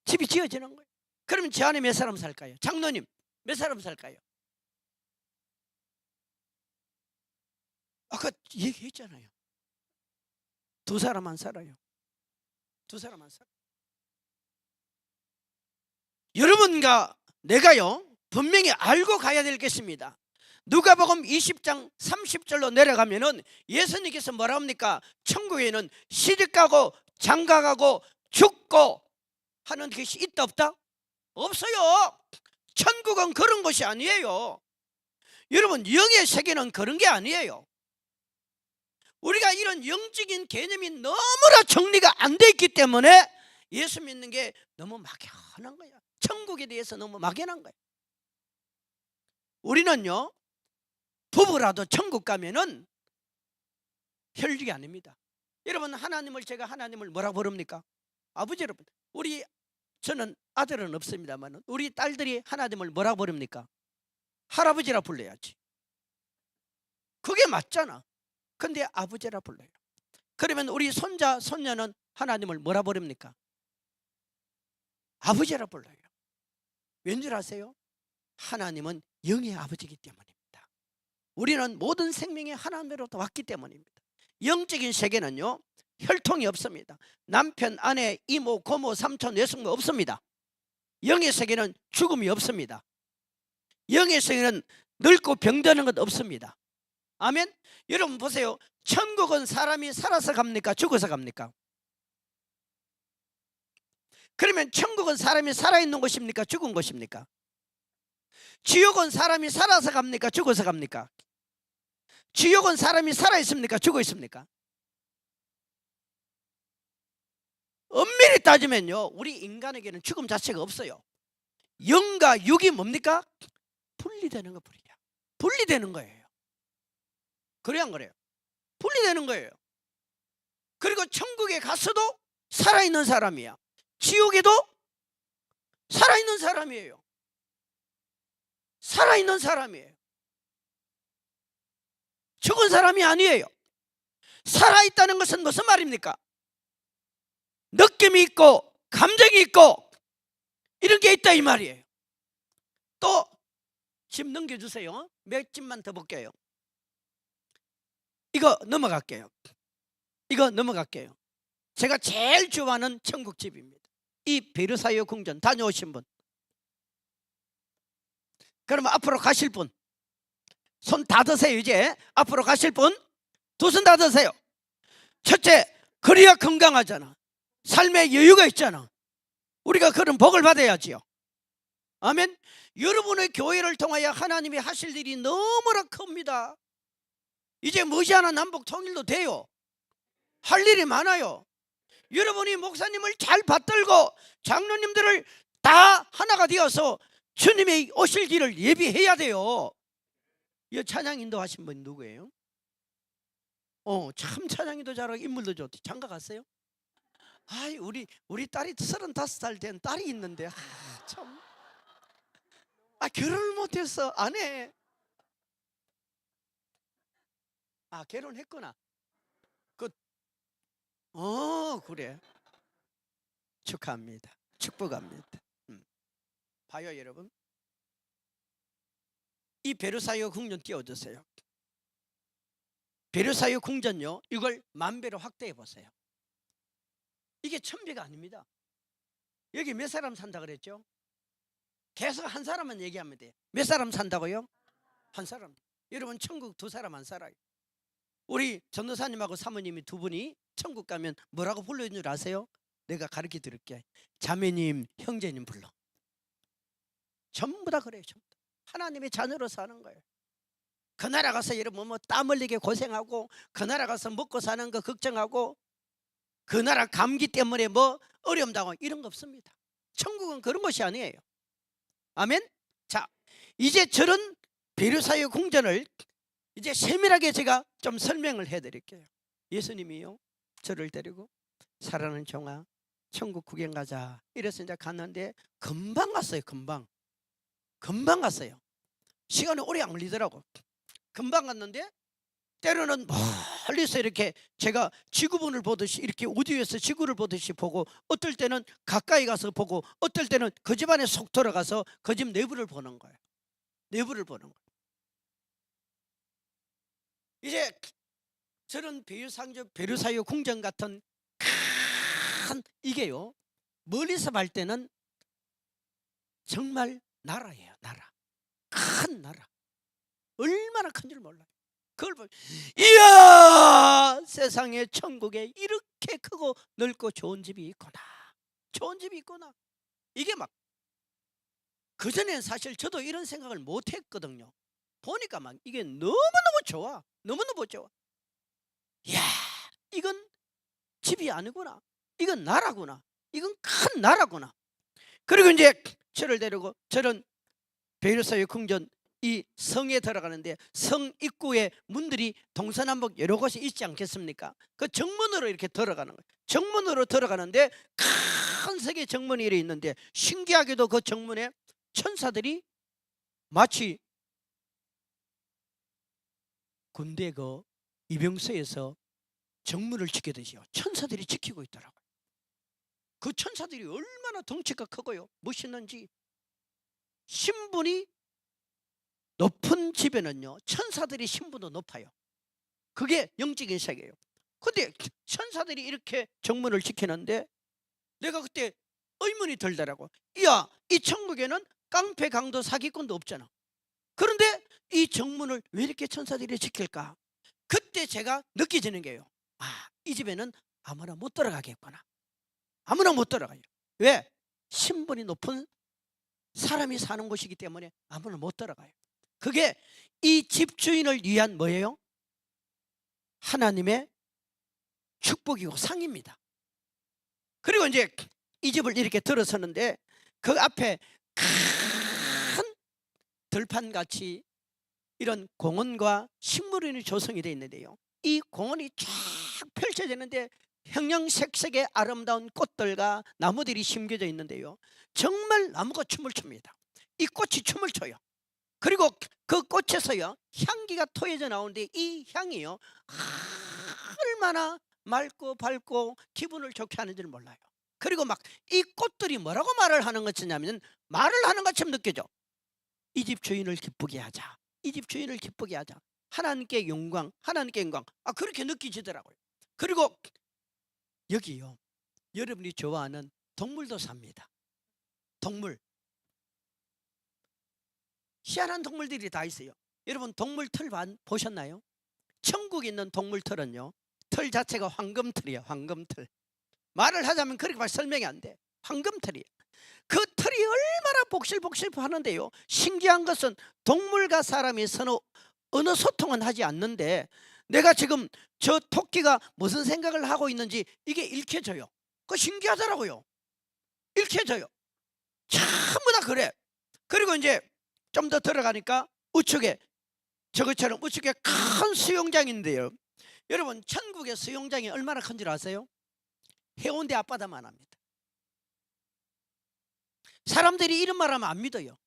집이 지어지는 거예요. 그러면 저 안에 몇 사람 살까요? 장로님, 몇 사람 살까요? 아까 얘기했잖아요. 두 사람만 살아요. 두 사람만 살아요. 여러분과 내가요, 분명히 알고 가야 될 것입니다. 누가복음 20장 30절로 내려가면은 예수님께서 뭐라 합니까? 천국에는 시집가고 장가가고 죽고 하는 것이 있다 없다? 없어요. 천국은 그런 것이 아니에요. 여러분, 영의 세계는 그런 게 아니에요. 우리가 이런 영적인 개념이 너무나 정리가 안 돼 있기 때문에 예수 믿는 게 너무 막연한 거야. 천국에 대해서 너무 막연한 거야. 우리는요, 부부라도 천국 가면은 혈육이 아닙니다. 여러분, 제가 하나님을 뭐라고 부릅니까? 아버지. 여러분, 저는 아들은 없습니다만 우리 딸들이 하나님을 뭐라고 부릅니까? 할아버지라 불러야지. 그게 맞잖아. 근데 아버지라 불러요. 그러면 우리 손자 손녀는 하나님을 뭐라 부릅니까? 아버지라 불러요. 왠 줄 아세요? 하나님은 영의 아버지이기 때문입니다. 우리는 모든 생명이 하나님으로부터 왔기 때문입니다. 영적인 세계는요, 혈통이 없습니다. 남편, 아내, 이모, 고모, 삼촌, 외숙모 없습니다. 영의 세계는 죽음이 없습니다. 영의 세계는 늙고 병드는 것 없습니다. 아멘. 여러분 보세요. 천국은 사람이 살아서 갑니까? 죽어서 갑니까? 그러면 천국은 사람이 살아있는 곳입니까? 죽은 곳입니까? 지옥은 사람이 살아서 갑니까? 죽어서 갑니까? 지옥은 사람이 살아있습니까? 죽어 있습니까? 엄밀히 따지면요, 우리 인간에게는 죽음 자체가 없어요. 영과 육이 뭡니까? 분리되는 거, 분리되는 거예요. 그래요, 안 그래요? 분리되는 거예요. 그리고 천국에 갔어도 살아있는 사람이야. 지옥에도 살아있는 사람이에요. 살아있는 사람이에요. 죽은 사람이 아니에요. 살아있다는 것은 무슨 말입니까? 느낌이 있고 감정이 있고 이런 게 있다 이 말이에요. 또 집 넘겨주세요. 몇 집만 더 볼게요. 이거 넘어갈게요. 이거 넘어갈게요. 제가 제일 좋아하는 천국집입니다. 이 베르사유 궁전 다녀오신 분, 그러면 앞으로 가실 분 손 다 드세요. 이제 앞으로 가실 분 두 손 다 드세요. 첫째, 그래야 건강하잖아. 삶에 여유가 있잖아. 우리가 그런 복을 받아야지요. 아멘. 여러분의 교회를 통하여 하나님이 하실 일이 너무나 큽니다. 이제 머지않아 남북 통일도 돼요. 할 일이 많아요. 여러분이 목사님을 잘 받들고 장로님들을 다 하나가 되어서 주님의 오실 길을 예비해야 돼요. 이 찬양 인도하신 분 누구예요? 참 찬양 인도 잘하고 인물도 좋대. 장가 갔어요? 아이, 우리 딸이 35살 된 딸이 있는데 참, 결혼을 못했어. 안 해. 결혼했구나. 그래. 축하합니다. 축복합니다. 봐요 여러분, 이 베르사유 궁전 띄워주세요. 베르사유 궁전요, 이걸 만 배로 확대해 보세요. 이게 1000배가 아닙니다. 여기 몇 사람 산다 그랬죠? 계속 한 사람만 얘기하면 돼요. 몇 사람 산다고요? 한 사람. 여러분 천국 두 사람 안 살아요. 우리 전도사님하고 사모님이 두 분이 천국 가면 뭐라고 불러주는 줄 아세요? 내가 가르쳐 드릴게. 자매님, 형제님 불러. 전부 다 그래요. 전부 다. 하나님의 자녀로 사는 거예요. 그 나라 가서 여러분 뭐 땀 흘리게 고생하고, 그 나라 가서 먹고 사는 거 걱정하고, 그 나라 감기 때문에 뭐 어려움 당하고 이런 거 없습니다. 천국은 그런 것이 아니에요. 아멘. 자, 이제 저런 베르사유 궁전을 이제 세밀하게 제가 좀 설명을 해드릴게요. 예수님이요, 저를 데리고 사랑하는 종아, 천국 구경 가자 이래서 이제 갔는데 금방 갔어요. 금방 갔어요. 시간이 오래 안 걸리더라고. 금방 갔는데 때로는 멀리서 이렇게 제가 지구본을 보듯이 이렇게 우주에서 지구를 보듯이 보고, 어떨 때는 가까이 가서 보고, 어떨 때는 그 집 안에 속 들어가서 그 집 내부를 보는 거예요. 내부를 보는 거예요. 이제 저런 베르사유 궁전 같은 큰 이게요, 멀리서 볼 때는 정말 나라예요. 나라. 큰 나라. 얼마나 큰 줄 몰라요. 그걸 보면 이야, 세상에 천국에 이렇게 크고 넓고 좋은 집이 있구나. 좋은 집이 있구나. 이게 막 그전엔 사실 저도 이런 생각을 못 했거든요. 보니까 막 이게 너무너무 좋아. 너무너무 좋아. 이야, 이건 집이 아니구나. 이건 나라구나. 이건 큰 나라구나. 그리고 이제 저를 데리고 저런 베르사유 궁전 이 성에 들어가는데, 성 입구에 문들이 동서남북 여러 곳이 있지 않겠습니까? 그 정문으로 이렇게 들어가는 거예요. 정문으로 들어가는데 큰 세계 정문이 이렇게 있는데, 신기하게도 그 정문에 천사들이 마치 군대 그 이병서에서 정문을 지키듯이요, 천사들이 지키고 있더라고요. 그 천사들이 얼마나 덩치가 크고요, 멋있는지. 신분이 높은 집에는요, 천사들이 신분도 높아요. 그게 영적인 세계예요. 근데 천사들이 이렇게 정문을 지키는데 내가 그때 의문이 들더라고. 이야, 이 천국에는 깡패 강도 사기꾼도 없잖아. 그런데 이 정문을 왜 이렇게 천사들이 지킬까? 그때 제가 느껴지는 게요, 이 집에는 아무나 못 들어가겠구나. 아무나 못 들어가요. 왜? 신분이 높은 사람이 사는 곳이기 때문에 아무나 못 들어가요. 그게 이 집주인을 위한 뭐예요? 하나님의 축복이고 상입니다. 그리고 이제 이 집을 이렇게 들어서는데 그 앞에 큰 들판같이 이런 공원과 식물원이 조성이 되어 있는데요, 이 공원이 쫙 펼쳐지는데 형형색색의 아름다운 꽃들과 나무들이 심겨져 있는데요, 정말 나무가 춤을 춥니다. 이 꽃이 춤을 춰요. 그리고 그 꽃에서요, 향기가 토해져 나오는데 이 향이요, 얼마나 맑고 밝고 기분을 좋게 하는지를 몰라요. 그리고 막 이 꽃들이 뭐라고 말을 하는 것이냐면 말을 하는 것처럼 느껴져. 이 집 주인을 기쁘게 하자. 이 집 주인을 기쁘게 하자. 하나님께 영광, 하나님께 영광. 그렇게 느끼지더라고요. 그리고 여기요, 여러분이 좋아하는 동물도 삽니다. 동물. 희한한 동물들이 다 있어요. 여러분 동물 털 보셨나요? 천국에 있는 동물 털은요, 털 자체가 황금털이에요. 황금털. 말을 하자면 그렇게 막 설명이 안 돼. 황금털이에요. 그 털이 얼마나 복실복실하는데요, 신기한 것은 동물과 사람이 어느 소통은 하지 않는데 내가 지금 저 토끼가 무슨 생각을 하고 있는지 이게 읽혀져요. 그거 신기하더라고요. 읽혀져요. 전부 다 그래. 그리고 이제 좀 더 들어가니까 우측에, 저것처럼 우측에 큰 수영장인데요, 여러분 천국의 수영장이 얼마나 큰 줄 아세요? 해운대 앞바다만 합니다. 사람들이 이런 말 하면 안 믿어요.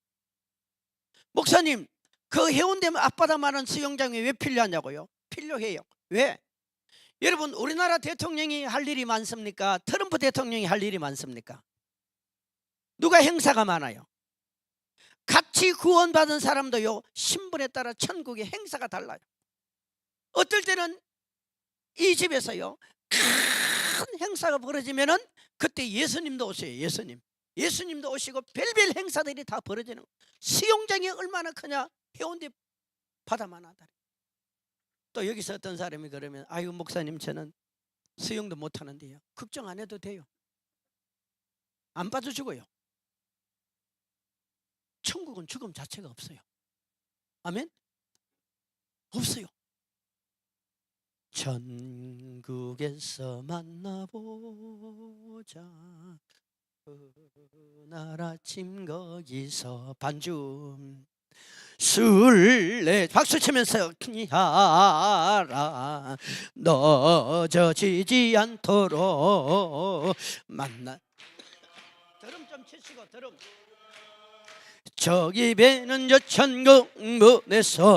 목사님, 그 해운대 앞바다만한 수영장이 왜 필요하냐고요? 필요해요. 왜? 여러분 우리나라 대통령이 할 일이 많습니까? 트럼프 대통령이 할 일이 많습니까? 누가 행사가 많아요? 같이 구원받은 사람도요, 신분에 따라 천국의 행사가 달라요. 어떨 때는 이 집에서요 큰 행사가 벌어지면은 그때 예수님도 오세요. 예수님도 오시고 별별 행사들이 다 벌어지는 거예요. 수영장이 얼마나 크냐? 해운대 바다만 하다. 또 여기서 어떤 사람이 그러면, 아유 목사님 저는 수영도 못하는데요. 걱정 안 해도 돼요. 안 빠져 죽어요. 천국은 죽음 자체가 없어요. 아멘? 없어요. 천국에서 만나보자. 그날 아침 거기서 반줌 술래 박수 치면서 하라. 너져지지 않도록 만나. 드럼 좀 치시고, 드럼. 저기 배는 저 천국문에서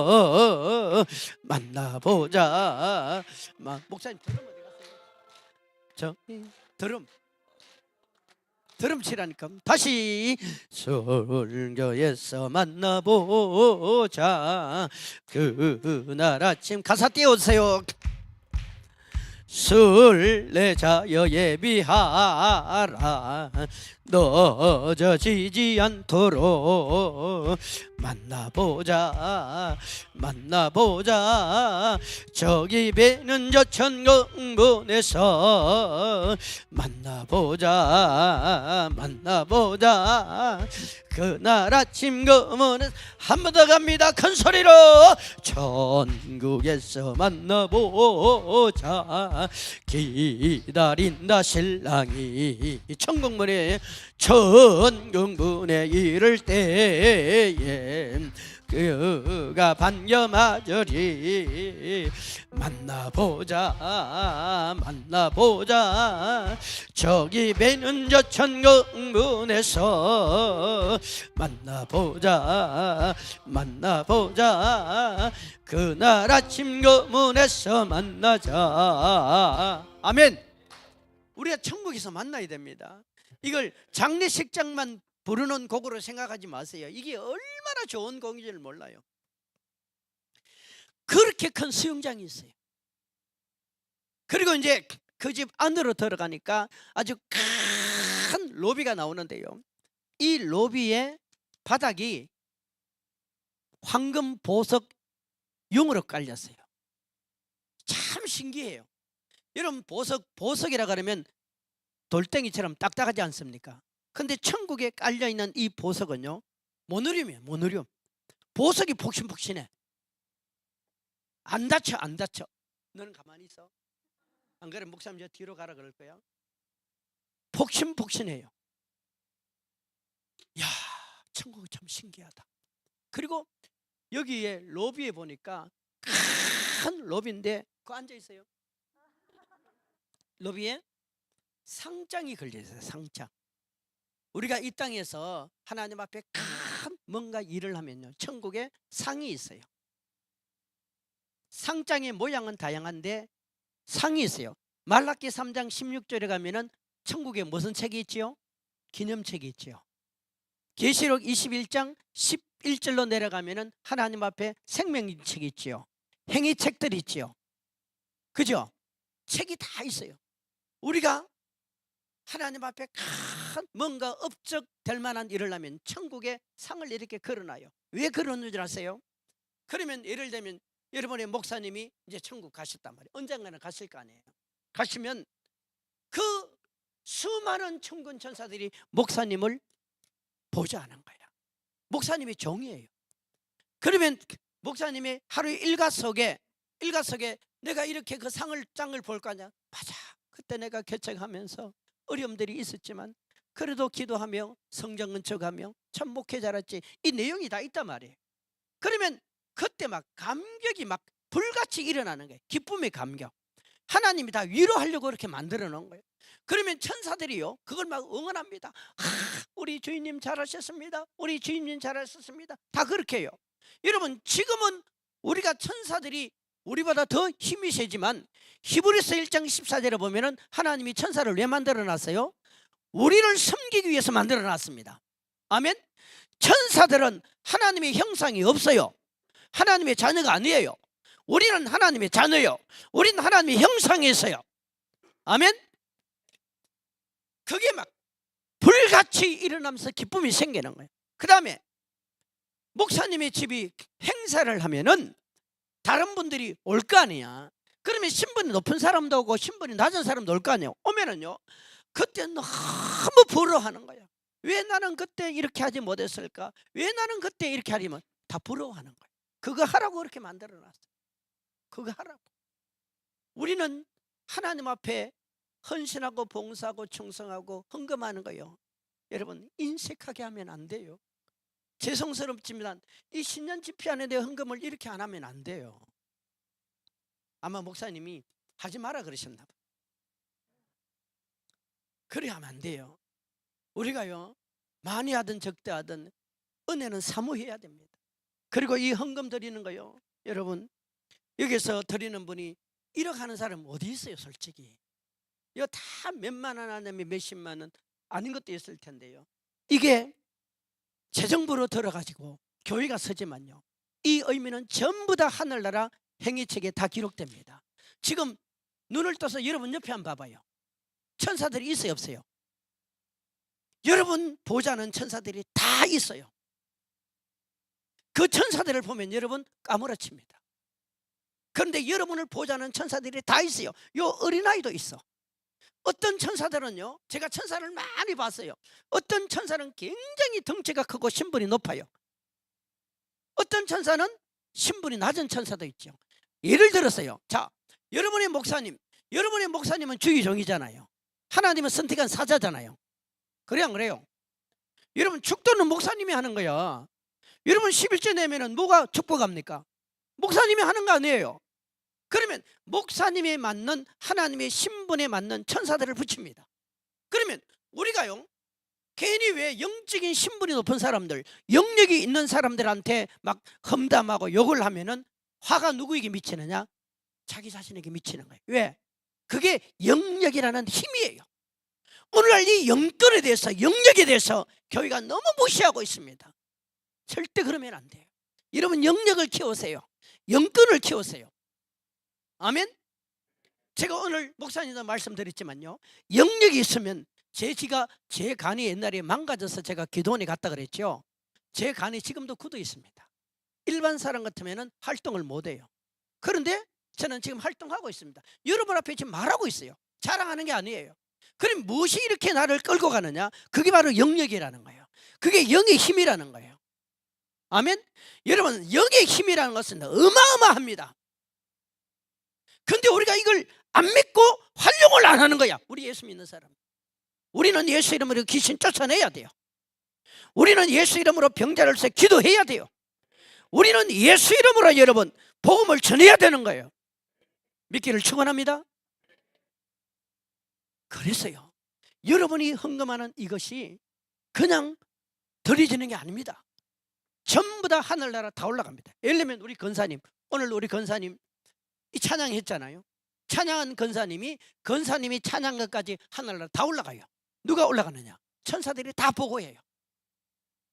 만나보자. 목사님 드럼 어디 갔어요? 저기 드럼 치라니까. 다시 설교에서 만나보자. 그날 아침 가사 띄워주세요. 순례자여 예비하라. 너져지지 않도록 만나보자. 저기 배는 저 천국문에서 만나보자. 그날 아침 검은에 한 번 더 갑니다. 큰 소리로 천국에서 만나보자. 기다린다 신랑이 천국문에 이를 때에 그가 반겨맞으리. 만나보자. 저기 배는 저 천국문에서 만나보자. 그날 아침 거문에서 만나자. 아멘. 우리가 천국에서 만나야 됩니다. 이걸 장례식장만 부르는 곡으로 생각하지 마세요. 이게 얼마나 좋은 곡인지를 몰라요. 그렇게 큰 수영장이 있어요. 그리고 이제 그 집 안으로 들어가니까 아주 큰 로비가 나오는데요, 이 로비의 바닥이 황금 보석 용으로 깔렸어요. 참 신기해요. 여러분 보석이라 그러면 돌덩이처럼 딱딱하지 않습니까? 근데 천국에 깔려있는 이 보석은요, 모누림이에요. 모누림. 보석이 폭신폭신해. 안 다쳐. 너는 가만히 있어. 안 그래 목사님 저 뒤로 가라 그럴 거야. 폭신폭신해요. 야, 천국이 참 신기하다. 그리고 여기에 로비에 보니까 큰 로비인데 그 앉아 있어요. 로비에 상장이 걸려 있어요. 상장. 우리가 이 땅에서 하나님 앞에 큰 뭔가 일을 하면요, 천국에 상이 있어요. 상장의 모양은 다양한데 상이 있어요. 말라기 3장 16절에 가면은 천국에 무슨 책이 있지요? 기념책이 있지요. 계시록 21장 11절로 내려가면은 하나님 앞에 생명책이 있지요. 행위책들이 있지요. 그죠? 책이 다 있어요. 우리가 하나님 앞에 큰 뭔가 업적될 만한 일을 하면 천국에 상을 이렇게 걸어놔요. 왜 그러는 줄 아세요? 그러면 예를 들면 여러분의 목사님이 이제 천국 가셨단 말이에요. 언젠가는 갔을 거 아니에요. 가시면 그 수많은 천군 천사들이 목사님을 보좌하는 거예요. 목사님이 종이에요. 그러면 목사님이 하루의 일과 속에 내가 이렇게 그 장을 볼 거냐? 맞아. 그때 내가 개척하면서 어려움들이 있었지만 그래도 기도하며 성경 근척하며 참 목회 잘했지. 이 내용이 다 있단 말이에요. 그러면 그때 막 감격이 막 불같이 일어나는 거예요. 기쁨의 감격. 하나님이 다 위로하려고 그렇게 만들어 놓은 거예요. 그러면 천사들이요 그걸 막 응원합니다. 우리 주인님 잘하셨습니다. 우리 주인님 잘하셨습니다. 다 그렇게 해요. 여러분 지금은 우리가 천사들이 우리보다 더 힘이 세지만 히브리서 1장 14절에 보면은 하나님이 천사를 왜 만들어 놨어요? 우리를 섬기기 위해서 만들어 놨습니다. 아멘. 천사들은 하나님의 형상이 없어요. 하나님의 자녀가 아니에요. 우리는 하나님의 자녀예요. 우리는 하나님의 형상이 있어요. 아멘. 그게 막 불같이 일어나면서 기쁨이 생기는 거예요. 그 다음에 목사님의 집이 행사를 하면은 다른 분들이 올 거 아니야. 그러면 신분이 높은 사람도 오고 신분이 낮은 사람도 올 거 아니에요. 오면은요 그때 너무 부러워하는 거예요. 왜 나는 그때 이렇게 하지 못했을까? 왜 나는 그때 이렇게 하려면 다 부러워하는 거예요. 그거 하라고 그렇게 만들어 놨어요. 그거 하라고. 우리는 하나님 앞에 헌신하고 봉사하고 충성하고 헌금하는 거예요. 여러분 인색하게 하면 안 돼요. 죄송스럽지만 이 신년 집회 안에 대해 헌금을 이렇게 안 하면 안 돼요. 아마 목사님이 하지 마라 그러셨나 봐요. 그래 하면 안 돼요. 우리가요 많이 하든 적대 하든 은혜는 사모해야 됩니다. 그리고 이 헌금 드리는 거요 여러분 여기서 드리는 분이 1억 하는 사람 어디 있어요? 솔직히 이거 다 몇만 원 아니면 몇십만 원 아닌 것도 있을 텐데요. 이게 재정부로 들어가지고 교회가 서지만요 이 의미는 전부 다 하늘나라 행위책에 다 기록됩니다. 지금 눈을 떠서 여러분 옆에 한번 봐봐요. 천사들이 있어요 없어요? 여러분 보좌는 천사들이 다 있어요. 그 천사들을 보면 여러분 까무러칩니다. 그런데 여러분을 보좌하는 천사들이 다 있어요. 요 어린아이도 있어. 어떤 천사들은요 제가 천사를 많이 봤어요. 어떤 천사는 굉장히 덩치가 크고 신분이 높아요. 어떤 천사는 신분이 낮은 천사도 있죠. 예를 들었어요. 자, 여러분의 목사님은 주의종이잖아요. 하나님은 선택한 사자잖아요. 그래 안 그래요? 여러분 축도는 목사님이 하는 거야. 여러분 11조 내면은 뭐가 축복합니까? 목사님이 하는 거 아니에요. 그러면 목사님에 맞는 하나님의 신분에 맞는 천사들을 붙입니다. 그러면 우리가요 괜히 왜 영적인 신분이 높은 사람들 영역이 있는 사람들한테 막 험담하고 욕을 하면은 화가 누구에게 미치느냐? 자기 자신에게 미치는 거예요. 왜? 그게 영역이라는 힘이에요. 오늘날 이 영권에 대해서 영역에 대해서 교회가 너무 무시하고 있습니다. 절대 그러면 안 돼요. 여러분 영역을 키우세요. 영권을 키우세요. 아멘. 제가 오늘 목사님도 말씀드렸지만요 영역이 있으면 제 간이 옛날에 망가져서 제가 기도원에 갔다 그랬죠. 제 간이 지금도 굳어 있습니다. 일반 사람 같으면 활동을 못해요. 그런데 저는 지금 활동하고 있습니다. 여러분 앞에 지금 말하고 있어요. 자랑하는 게 아니에요. 그럼 무엇이 이렇게 나를 끌고 가느냐? 그게 바로 영역이라는 거예요. 그게 영의 힘이라는 거예요. 아멘. 여러분 영의 힘이라는 것은 어마어마합니다. 근데 우리가 이걸 안 믿고 활용을 안 하는 거야. 우리 예수 믿는 사람. 우리는 예수 이름으로 귀신 쫓아내야 돼요. 우리는 예수 이름으로 병자를 세 기도해야 돼요. 우리는 예수 이름으로 여러분 복음을 전해야 되는 거예요. 믿기를 축원합니다. 그래서요 여러분이 헌금하는 이것이 그냥 드려지는 게 아닙니다. 전부 다 하늘나라 다 올라갑니다. 예를 들면 우리 권사님 오늘 우리 권사님 이 찬양했잖아요. 찬양한 권사님이 찬양한 것까지 하늘나라 다 올라가요. 누가 올라가느냐? 천사들이 다 보고해요.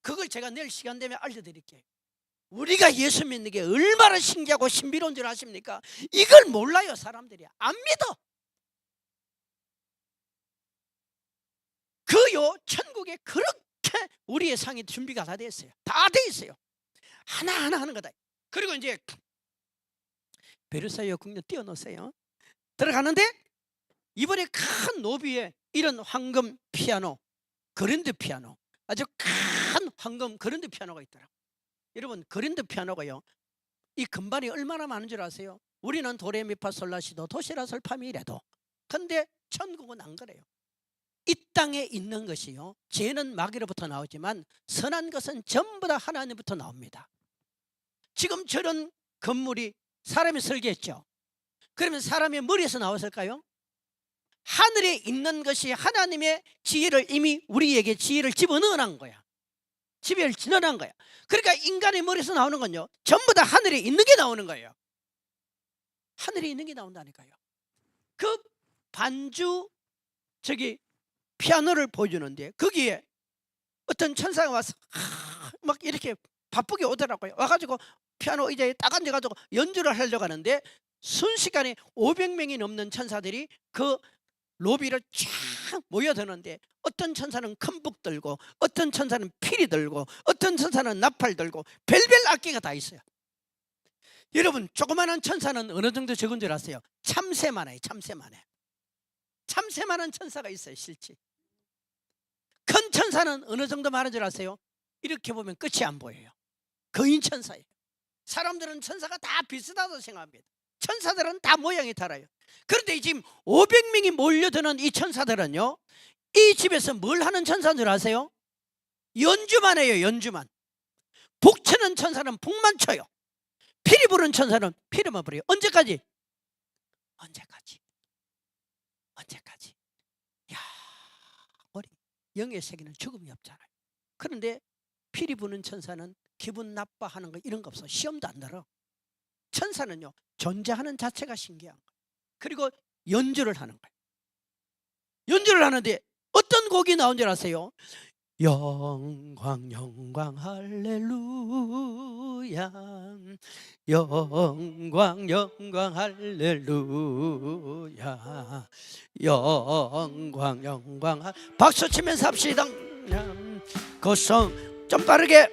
그걸 제가 내일 시간 되면 알려드릴게요. 우리가 예수 믿는 게 얼마나 신기하고 신비로운 줄 아십니까? 이걸 몰라요. 사람들이 안 믿어. 그요 천국에 그렇게 우리의 상이 준비가 다 돼 있어요. 다 돼 있어요. 하나하나 하는 거다. 그리고 이제 베르사유 궁녀 띄워놓으세요. 들어가는데 이번에 큰 노비에 이런 황금 피아노, 그랜드 피아노, 아주 큰 황금 그랜드 피아노가 있더라고요. 여러분, 그랜드 피아노가요, 이 금반이 얼마나 많은 줄 아세요? 우리는 도레미파솔라시도 도시라솔파미래도, 근데 천국은 안 그래요. 이 땅에 있는 것이요, 죄는 마귀로부터 나오지만 선한 것은 전부 다 하나님부터 나옵니다. 지금 저런 건물이 사람이 설계했죠. 그러면 사람의 머리에서 나왔을까요? 하늘에 있는 것이 하나님의 지혜를 이미 우리에게 지혜를 집어넣어놓은 거야. 지혜를 집어넣은 거야. 그러니까 인간의 머리에서 나오는 건요, 전부 다 하늘에 있는 게 나오는 거예요. 하늘에 있는 게 나온다니까요. 그 반주 피아노를 보여주는데 거기에 어떤 천사가 와서 막 이렇게 바쁘게 오더라고요. 와가지고 피아노 의자에 딱 앉아가지고 연주를 하려고 하는데 순식간에 500명이 넘는 천사들이 그 로비를 쫙 모여드는데, 어떤 천사는 큰 북 들고, 어떤 천사는 피리 들고, 어떤 천사는 나팔 들고, 별별 악기가 다 있어요. 여러분, 조그마한 천사는 어느 정도 적은 줄 아세요? 참새만해. 참새만한 천사가 있어요. 실제 큰 천사는 어느 정도 많은 줄 아세요? 이렇게 보면 끝이 안 보여요. 거인 천사예요. 사람들은 천사가 다 비슷하다고 생각합니다. 천사들은 다 모양이 달라요. 그런데 지금 500명이 몰려드는 이 천사들은요, 이 집에서 뭘 하는 천사인 줄 아세요? 연주만 해요. 연주만. 북 치는 천사는 북만 쳐요. 피리 부는 천사는 피리만 부려요. 언제까지? 야, 우리 영의 세계는 죽음이 없잖아요. 그런데 피리 부는 천사는 기분 나빠하는 거 이런 거 없어. 시험도 안 들어. 천사는요, 존재하는 자체가 신기한 거예요. 그리고 연주를 하는 거예요. 연주를 하는데 어떤 곡이 나온 줄 아세요? 영광 영광 할렐루야, 영광 영광 할렐루야, 영광 영광 박수 치면서 합시다. 고성 좀 빠르게.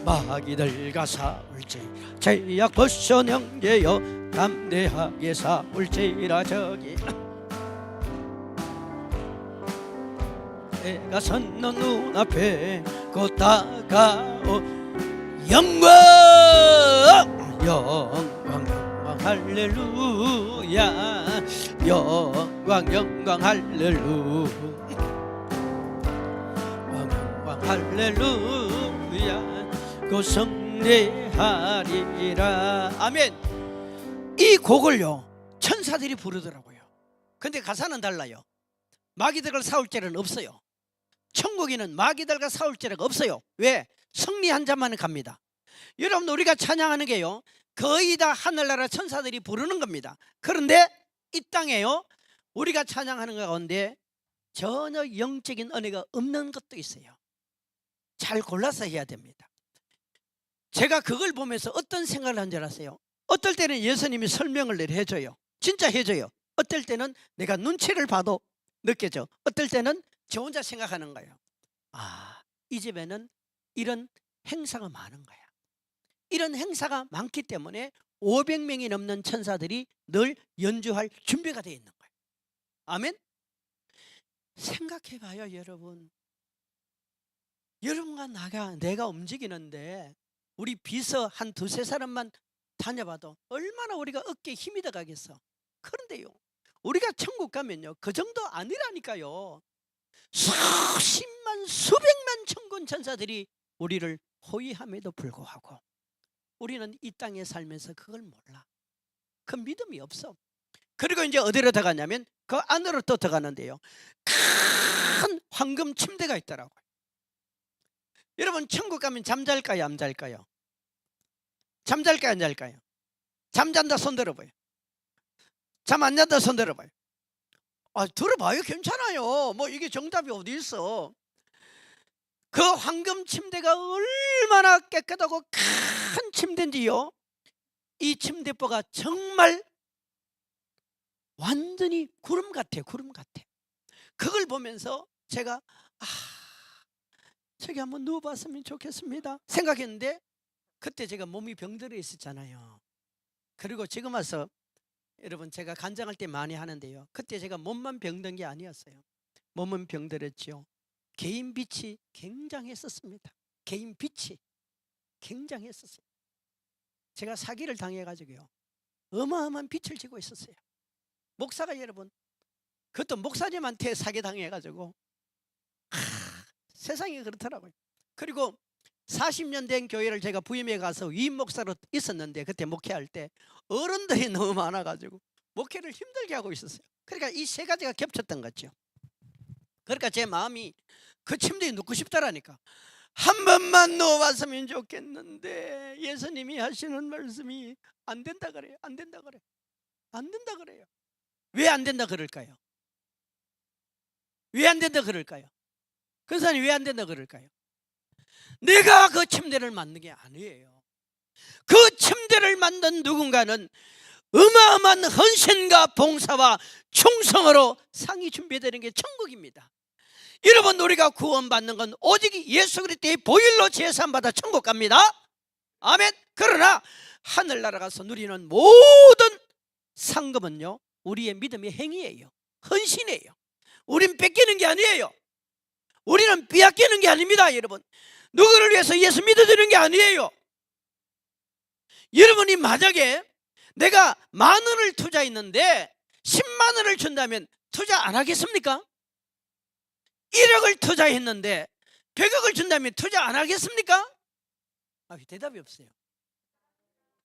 마귀들과 싸울지 제약 벗어 형제여 담대하게 싸울지라. 저기 내가 섰는 눈앞에 곧 다가오 영광 영광 영광 할렐루야, 영광 영광 할렐루야, 할렐루야, 그 성례하리라. 아멘. 이 곡을요, 천사들이 부르더라고요. 근데 가사는 달라요. 마귀들과 싸울 죄는 없어요. 천국에는 마귀들과 싸울 죄가 없어요. 왜? 승리한 자만은 갑니다. 여러분, 우리가 찬양하는 게요, 거의 다 하늘나라 천사들이 부르는 겁니다. 그런데 이 땅에요, 우리가 찬양하는 가운데 전혀 영적인 은혜가 없는 것도 있어요. 잘 골라서 해야 됩니다. 제가 그걸 보면서 어떤 생각을 한 줄 아세요? 어떨 때는 예수님이 설명을 해줘요. 진짜 해줘요. 어떨 때는 내가 눈치를 봐도 느껴져. 어떨 때는 저 혼자 생각하는 거예요. 아, 이 집에는 이런 행사가 많은 거야. 이런 행사가 많기 때문에 500명이 넘는 천사들이 늘 연주할 준비가 되어 있는 거예요. 아멘. 생각해봐요. 여러분과 내가 움직이는데 우리 비서 한 두세 사람만 다녀봐도 얼마나 우리가 어깨에 힘이 들어가겠어. 그런데요, 우리가 천국 가면요, 그 정도 아니라니까요. 수십만 수백만 천군 천사들이 우리를 호위함에도 불구하고 우리는 이 땅에 살면서 그걸 몰라. 그 믿음이 없어. 그리고 이제 어디로 들어가냐면 그 안으로 또 들어가는데요, 큰 황금 침대가 있더라고요. 여러분, 천국 가면 잠잘까요, 안 잘까요? 잠잘까요, 안 잘까요? 잠잔다 손 들어봐요. 잠 안 잔다 손 들어봐요. 들어봐요. 괜찮아요. 뭐 이게 정답이 어디 있어. 그 황금 침대가 얼마나 깨끗하고 큰 침대인지요. 이 침대보가 정말 완전히 구름 같아요. 구름 같아. 그걸 보면서 제가 저기 한번 누워봤으면 좋겠습니다 생각했는데, 그때 제가 몸이 병들어 있었잖아요. 그리고 지금 와서 여러분, 제가 간증할 때 많이 하는데요, 그때 제가 몸만 병든 게 아니었어요. 몸은 병들었죠. 개인 빛이 굉장했었습니다. 개인 빛이 굉장했었어요. 제가 사기를 당해가지고요, 어마어마한 빛을 지고 있었어요. 목사가 여러분, 그것도 목사님한테 사기 당해가지고 세상이 그렇더라고요. 그리고 40년 된 교회를 제가 부임해 가서 위임 목사로 있었는데, 그때 목회할 때 어른들이 너무 많아가지고 목회를 힘들게 하고 있었어요. 그러니까 이 세 가지가 겹쳤던 거죠. 그러니까 제 마음이 그 침대에 눕고 싶다라니까. 한 번만 누워봤으면 좋겠는데 예수님이 하시는 말씀이 안 된다 그래요. 안 된다 그래요. 안 된다 그래요. 왜 안 된다 그럴까요? 왜 안 된다 그럴까요? 그 사람이 왜 안 된다 그럴까요? 내가 그 침대를 만든 게 아니에요. 그 침대를 만든 누군가는 어마어마한 헌신과 봉사와 충성으로 상이 준비되는 게 천국입니다. 여러분, 우리가 구원받는 건 오직 예수 그리스도의 보혈로 제사함받아 천국 갑니다. 아멘. 그러나 하늘나라 가서 누리는 모든 상급은요, 우리의 믿음의 행위예요. 헌신이에요. 우린 뺏기는 게 아니에요. 우리는 빼앗기는 게 아닙니다. 여러분, 누구를 위해서 예수 믿어주는 게 아니에요. 여러분이 만약에 내가 10,000원을 투자했는데 10만 원을 준다면 투자 안 하겠습니까? 1억을 투자했는데 100억을 준다면 투자 안 하겠습니까? 대답이 없어요.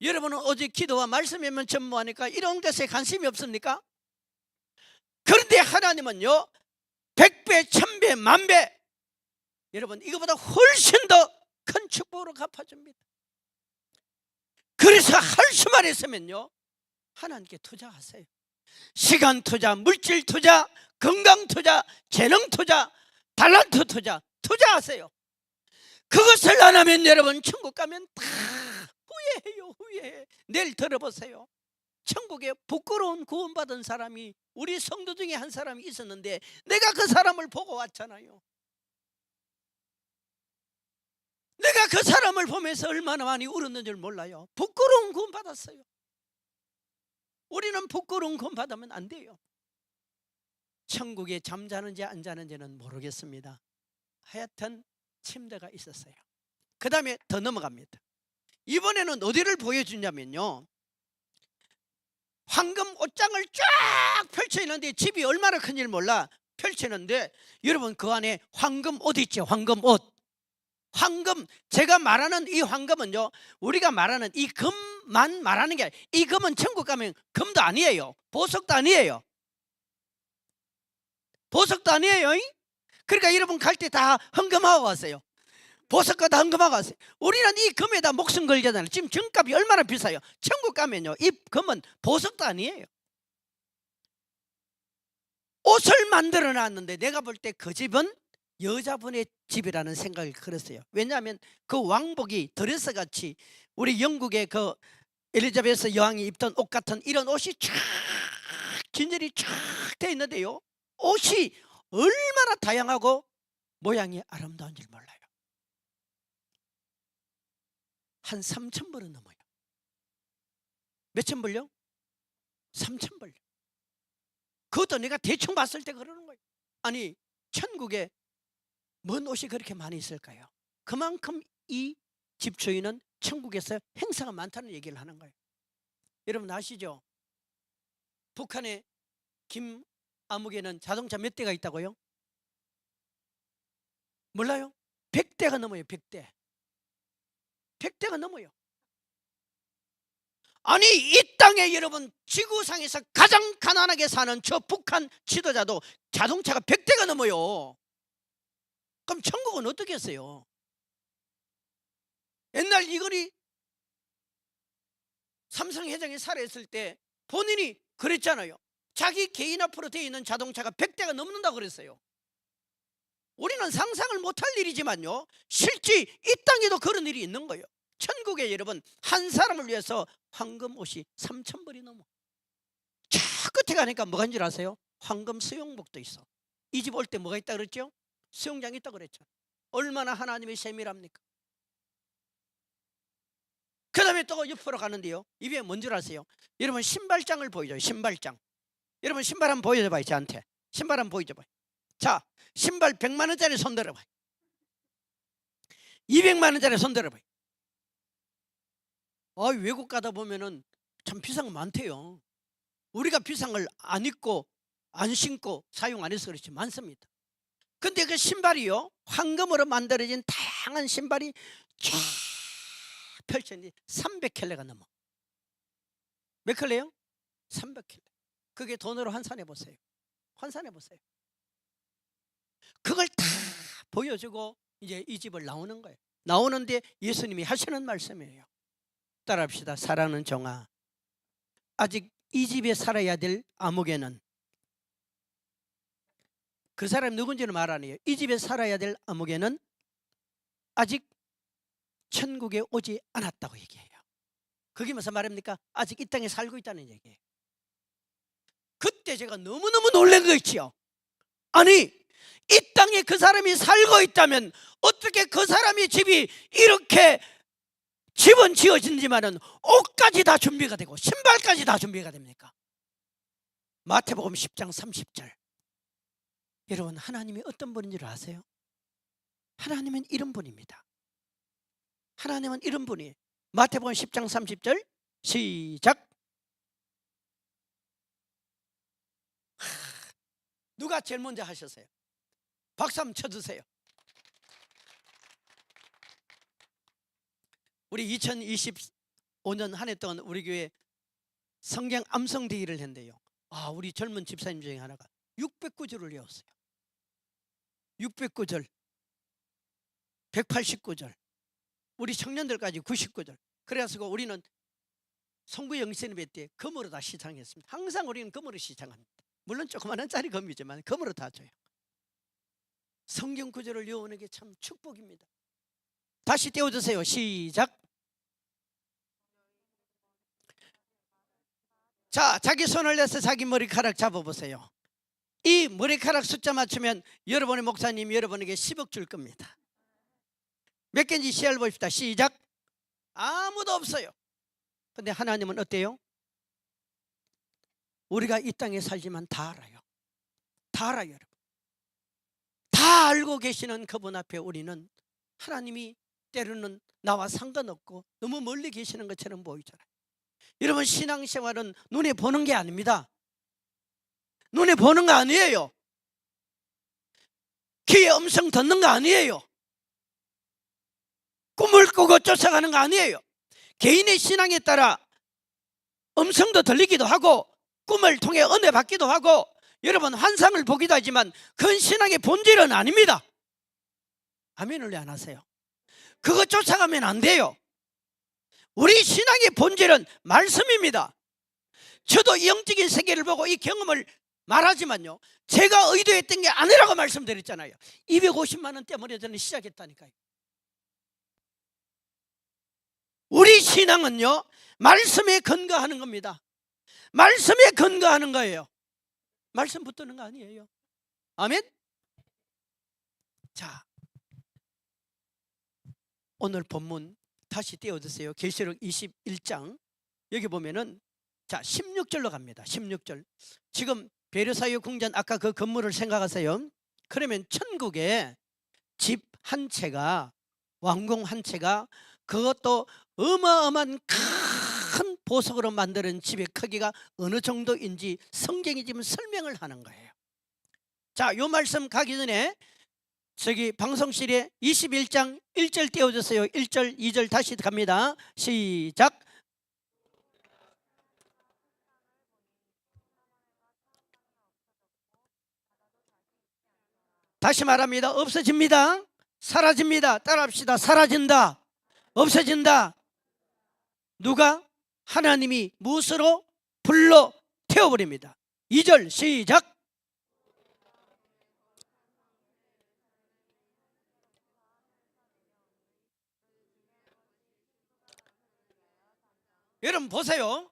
여러분은 어제 기도와 말씀에만 전무하니까 이런 것에 관심이 없습니까? 그런데 하나님은요, 100배, 1000배, 10,000배, 여러분 이거보다 훨씬 더 큰 축복으로 갚아줍니다. 그래서 할 수만 있으면요, 하나님께 투자하세요. 시간 투자, 물질 투자, 건강 투자, 재능 투자, 달란트 투자, 투자하세요. 그것을 안 하면 여러분 천국 가면 다 후회해요. 후회해. 내일 들어보세요. 천국에 부끄러운 구원받은 사람이 우리 성도 중에 한 사람이 있었는데 내가 그 사람을 보고 왔잖아요. 내가 그 사람을 보면서 얼마나 많이 울었는 줄 몰라요. 부끄러운 구원 받았어요. 우리는 부끄러운 구원 받으면 안 돼요. 천국에 잠자는지 안 자는지는 모르겠습니다. 하여튼 침대가 있었어요. 그 다음에 더 넘어갑니다. 이번에는 어디를 보여주냐면요, 황금 옷장을 쫙 펼쳐있는데, 집이 얼마나 큰지 몰라 펼치는데, 여러분 그 안에 황금 옷 있죠. 황금 옷. 황금, 제가 말하는 이 황금은요, 우리가 말하는 이 금만 말하는 게 아니에요. 이 금은 천국 가면 금도 아니에요. 보석도 아니에요. 보석도 아니에요. 그러니까 여러분 갈 때 다 헌금하고 왔어요. 보석과 다 헌금하고 왔어요. 우리는 이 금에다 목숨 걸잖아요. 지금 정값이 얼마나 비싸요. 천국 가면요, 이 금은 보석도 아니에요. 옷을 만들어 놨는데 내가 볼 때 그 집은 여자분의 집이라는 생각이 들었어요. 왜냐하면 그 왕복이 드레스같이 우리 영국의 그 엘리자베스 여왕이 입던 옷 같은 이런 옷이 쫙 진열이 쫙 돼 있는데요, 옷이 얼마나 다양하고 모양이 아름다운 줄 몰라요. 한 3,000불은 넘어요. 몇천 불요? 3,000불. 그것도 내가 대충 봤을 때 그러는 거예요. 아니, 천국에 뭔 옷이 그렇게 많이 있을까요? 그만큼 이 집주인은 천국에서 행사가 많다는 얘기를 하는 거예요. 여러분 아시죠? 북한의 김아무개는 자동차 몇 대가 있다고요? 몰라요? 100대가 넘어요. 100대. 100대가 넘어요. 아니, 이 땅에 여러분 지구상에서 가장 가난하게 사는 저 북한 지도자도 자동차가 100대가 넘어요. 그럼 천국은 어떻게 했어요? 옛날 이거리 삼성 회장이 살아있을 때 본인이 그랬잖아요. 자기 개인 앞으로 되어 있는 자동차가 100대가 넘는다고 그랬어요. 우리는 상상을 못할 일이지만요, 실제 이 땅에도 그런 일이 있는 거예요. 천국에 여러분, 한 사람을 위해서 황금 옷이 3,000벌이 넘어. 저 끝에 가니까 뭐가 있는 줄 아세요? 황금 수영복도 있어. 이 집 올 때 뭐가 있다 그랬죠? 수영장이 있다 그랬죠. 얼마나 하나님의 세밀합니까? 그 다음에 또 옆으로 가는데요, 이게 뭔 줄 아세요? 여러분 신발장을 보여줘요. 신발장. 여러분 신발 한번 보여줘봐요. 저한테 신발 한번 보여줘봐요. 자, 신발 100만 원짜리 손 들어봐요. 200만 원짜리 손 들어봐요. 외국 가다 보면은 참 비싼 거 많대요. 우리가 비싼 걸 안 입고 안 신고 사용 안 해서 그렇지 많습니다. 근데 그 신발이요, 황금으로 만들어진 다양한 신발이 쫙 펼쳐있는데 300켤레가 넘어. 몇 켤레요? 300켤레. 그게 돈으로 환산해 보세요. 환산해 보세요. 그걸 다 보여주고 이제 이 집을 나오는 거예요. 나오는데 예수님이 하시는 말씀이에요. 따라합시다. 사랑하는 종아, 아직 이 집에 살아야 될 아무개는, 그 사람이 누군지는 말 안 해요. 이 집에 살아야 될 아무개는 아직 천국에 오지 않았다고 얘기해요. 그게 무슨 말입니까? 아직 이 땅에 살고 있다는 얘기예요. 그때 제가 너무너무 놀란 거 있지요. 아니, 이 땅에 그 사람이 살고 있다면 어떻게 그 사람의 집이 이렇게 집은 지어진지만은 옷까지 다 준비가 되고 신발까지 다 준비가 됩니까? 마태복음 10장 30절. 여러분, 하나님이 어떤 분인 줄 아세요? 하나님은 이런 분입니다. 하나님은 이런 분이에요. 마태복음 10장 30절 시작. 누가 제일 먼저 하셨어요? 박수 한번 쳐주세요. 우리 2025년 한 해 동안 우리 교회 성경 암송 대회를 했는데요, 우리 젊은 집사님 중에 하나가 609절을 외웠어요. 609절, 189절, 우리 청년들까지 99절. 그래서 우리는 송구 영신예배 때 금으로 다 시청했습니다. 항상 우리는 금으로 시청합니다. 물론 조그마한 짜리 금이지만 금으로 다 줘요. 성경 구절을 외우는 게 참 축복입니다. 다시 떼어주세요. 시작. 자, 자기 손을 내서 자기 머리카락 잡아보세요. 이 머리카락 숫자 맞추면 여러분의 목사님이 여러분에게 10억 줄 겁니다. 몇 개인지 시야를 보십시다. 시작. 아무도 없어요. 근데 하나님은 어때요? 우리가 이 땅에 살지만 다 알아요. 다 알아요, 여러분. 다 알고 계시는 그분 앞에 우리는 하나님이 때로는 나와 상관없고 너무 멀리 계시는 것처럼 보이잖아요. 여러분, 신앙생활은 눈에 보는 게 아닙니다. 눈에 보는 거 아니에요. 귀에 음성 듣는 거 아니에요. 꿈을 꾸고 쫓아가는 거 아니에요. 개인의 신앙에 따라 음성도 들리기도 하고 꿈을 통해 은혜 받기도 하고 여러분 환상을 보기도 하지만 그건 신앙의 본질은 아닙니다. 아멘을 왜 안 하세요? 그거 쫓아가면 안 돼요. 우리 신앙의 본질은 말씀입니다. 저도 이 영적인 세계를 보고 이 경험을 말하지만요, 제가 의도했던 게 아니라고 말씀드렸잖아요. 250만 원 때문에 저는 시작했다니까요. 우리 신앙은요, 말씀에 근거하는 겁니다. 말씀에 근거하는 거예요. 말씀 붙드는 거 아니에요. 아멘. 자, 오늘 본문 다시 띄워주세요. 계시록 21장 여기 보면은 자 16절로 갑니다. 16절. 지금 베르사유 궁전 아까 그 건물을 생각하세요. 그러면 천국에 집 한 채가, 왕궁 한 채가, 그것도 어마어마한 큰 보석으로 만드는 집의 크기가 어느 정도인지 성경이 지금 설명을 하는 거예요. 자, 요 말씀 가기 전에 저기 방송실에 21장 1절 띄워주세요. 1절 2절 다시 갑니다. 시작. 다시 말합니다. 없어집니다. 사라집니다. 따라합시다. 사라진다. 없어진다. 누가? 하나님이 무엇으로 불러 태워버립니다. 2절 시작. 여러분 보세요.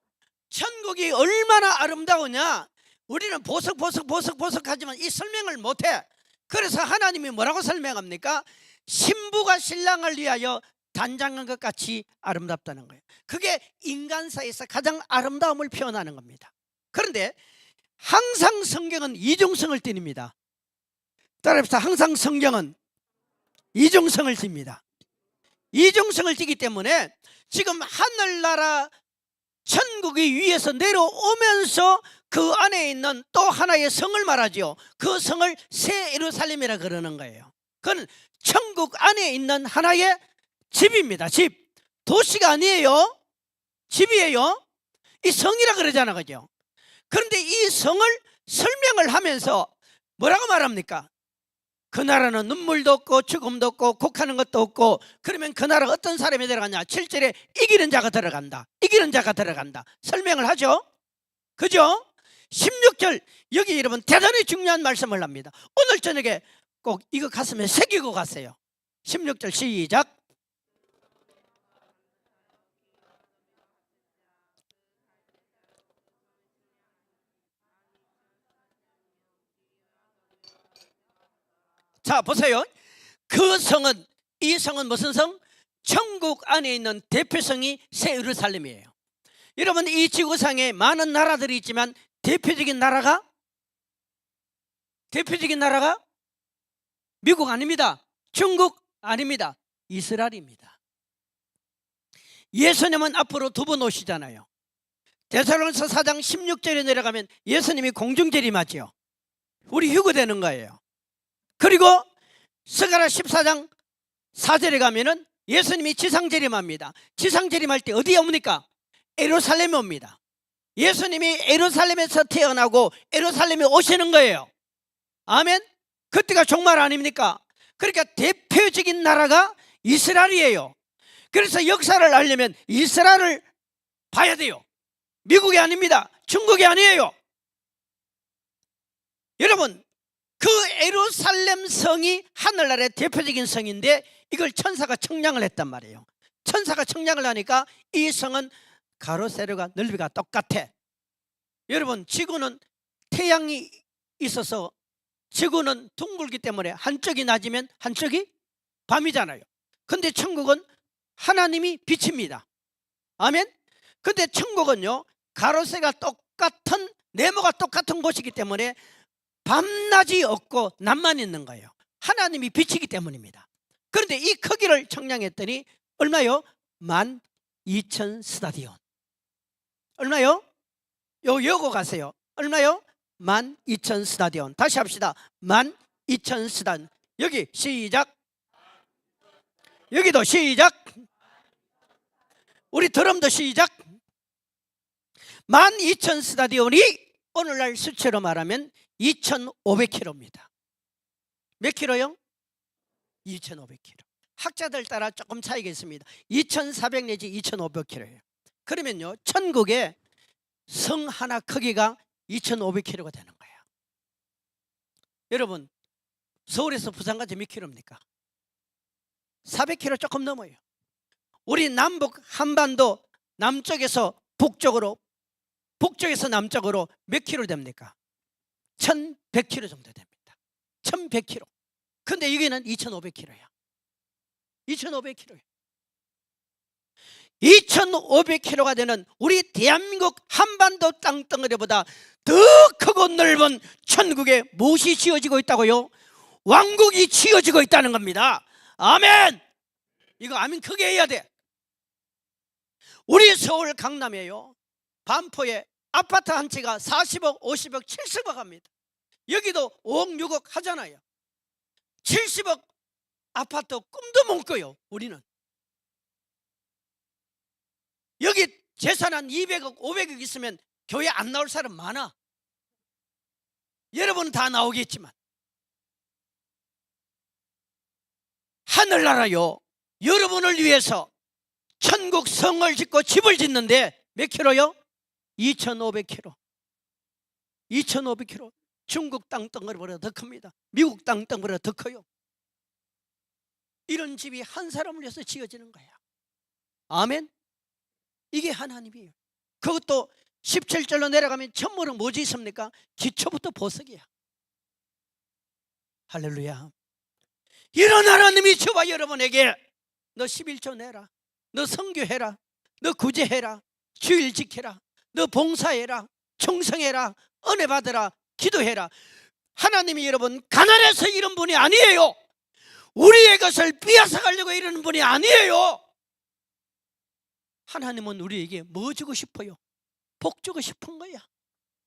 천국이 얼마나 아름다우냐. 우리는 보석하지만 이 설명을 못해. 그래서 하나님이 뭐라고 설명합니까? 신부가 신랑을 위하여 단장한 것 같이 아름답다는 거예요. 그게 인간사에서 가장 아름다움을 표현하는 겁니다. 그런데 항상 성경은 이중성을 띱니다. 따라합시다. 항상 성경은 이중성을 띱니다. 이중성을 띠기 때문에 지금 하늘나라 천국이 위에서 내려오면서 그 안에 있는 또 하나의 성을 말하죠. 그 성을 새 예루살렘이라 그러는 거예요. 그건 천국 안에 있는 하나의 집입니다. 집. 도시가 아니에요. 집이에요. 이 성이라 그러잖아, 그죠? 그런데 이 성을 설명을 하면서 뭐라고 말합니까? 그 나라는 눈물도 없고 죽음도 없고 곡하는 것도 없고. 그러면 그 나라 어떤 사람이 들어가냐? 7절에 이기는 자가 들어간다. 이기는 자가 들어간다. 설명을 하죠. 그죠? 16절 여기 여러분 대단히 중요한 말씀을 합니다. 오늘 저녁에 꼭 이거 가슴에 새기고 가세요. 16절 시작. 자 보세요. 그 성은, 이 성은 무슨 성? 천국 안에 있는 대표성이 새 예루살렘이에요. 여러분 이 지구상에 많은 나라들이 있지만 대표적인 나라가 미국 아닙니다. 중국 아닙니다. 이스라엘입니다. 예수님은 앞으로 두 번 오시잖아요. 데살로니가서 4장 16절에 내려가면 예수님이 공중재림하죠. 우리 휴거되는 거예요. 그리고 스가랴 14장 4절에 가면은 예수님이 지상재림합니다. 지상재림할 때 어디에 옵니까? 예루살렘에 옵니다. 예수님이 예루살렘에서 태어나고 예루살렘에 오시는 거예요. 아멘. 그때가 종말 아닙니까? 그러니까 대표적인 나라가 이스라엘이에요. 그래서 역사를 알려면 이스라엘을 봐야 돼요. 미국이 아닙니다. 중국이 아니에요. 여러분 그 예루살렘 성이 하늘나라의 대표적인 성인데 이걸 천사가 청량을 했단 말이에요. 천사가 청량을 하니까 이 성은 가로 세로가 넓이가 똑같아. 여러분 지구는 태양이 있어서 지구는 둥글기 때문에 한쪽이 낮이면 한쪽이 밤이잖아요. 근데 천국은 하나님이 빛입니다. 아멘. 근데 천국은요 가로세가 똑같은, 네모가 똑같은 곳이기 때문에 밤낮이 없고 낮만 있는 거예요. 하나님이 빛이기 때문입니다. 그런데 이 크기를 청량했더니 얼마요? 12,000 스타디온. 얼마요? 요거 가세요. 얼마요? 12,000 스타디온. 다시 합시다. 12,000 스타디온. 여기 시작. 여기도 시작. 우리 드럼도 시작. 12,000 스타디온이 오늘날 수치로 말하면 2,500km입니다. 몇 킬로요? 2,500km. 학자들 따라 조금 차이가 있습니다. 2,400 내지 2,500km예요. 그러면요 천국의 성 하나 크기가 2,500km가 되는 거예요. 여러분 서울에서 부산까지 몇 킬로입니까? 400km 조금 넘어요. 우리 남북 한반도 남쪽에서 북쪽으로, 북쪽에서 남쪽으로 몇 킬로 됩니까? 1,100km 정도 됩니다. 1,100km. 근데 여기는 2,500km야. 2,500km예요. 2,500km가 되는 우리 대한민국 한반도 땅덩어리보다 더 크고 넓은 천국에 무엇이 지어지고 있다고요? 왕국이 지어지고 있다는 겁니다. 아멘. 이거 아멘 크게 해야 돼. 우리 서울 강남에요 반포에 아파트 한 채가 40억 50억 70억 합니다. 여기도 5억 6억 하잖아요. 70억 아파트 꿈도 못 꿔요. 우리는 여기 재산 한 200억 500억 있으면 교회 안 나올 사람 많아. 여러분은 다 나오겠지만 하늘나라요 여러분을 위해서 천국 성을 짓고 집을 짓는데 몇 킬로요? 2,500km. 2,500km. 중국 땅덩어리보다 더 큽니다. 미국 땅덩어리보다 더 커요. 이런 집이 한 사람을 위해서 지어지는 거야. 아멘. 이게 하나님이에요. 그것도 17절로 내려가면 천물은 뭐지 있습니까? 기초부터 보석이야. 할렐루야. 이런 하나님이 저와 여러분에게 너 11조 내라, 너 선교해라, 너 구제해라, 주일 지켜라, 너 봉사해라, 충성해라, 은혜 받으라, 기도해라. 하나님이 여러분 가난해서 이런 분이 아니에요. 우리의 것을 빼앗아 가려고 이러는 분이 아니에요. 하나님은 우리에게 뭐 주고 싶어요? 복 주고 싶은 거야.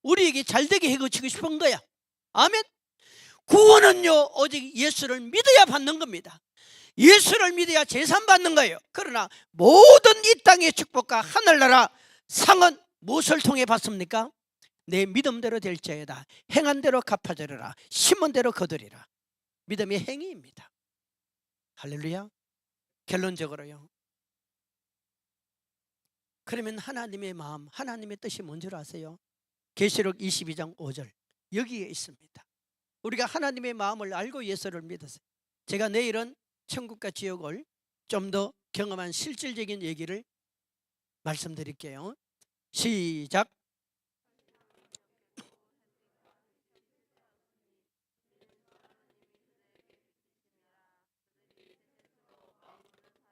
우리에게 잘되게 해주고 싶은 거야. 아멘. 구원은요 오직 예수를 믿어야 받는 겁니다. 예수를 믿어야 재산 받는 거예요. 그러나 모든 이 땅의 축복과 하늘나라 상은 무엇을 통해 받습니까? 내 믿음대로 될지어다. 행한 대로 갚아주리라. 심은 대로 거두리라. 믿음의 행위입니다. 할렐루야. 결론적으로요, 그러면 하나님의 마음, 하나님의 뜻이 뭔 줄 아세요? 계시록 22장 5절 여기에 있습니다. 우리가 하나님의 마음을 알고 예수를 믿었어요. 제가 내일은 천국과 지옥을 좀 더 경험한 실질적인 얘기를 말씀드릴게요. 시작.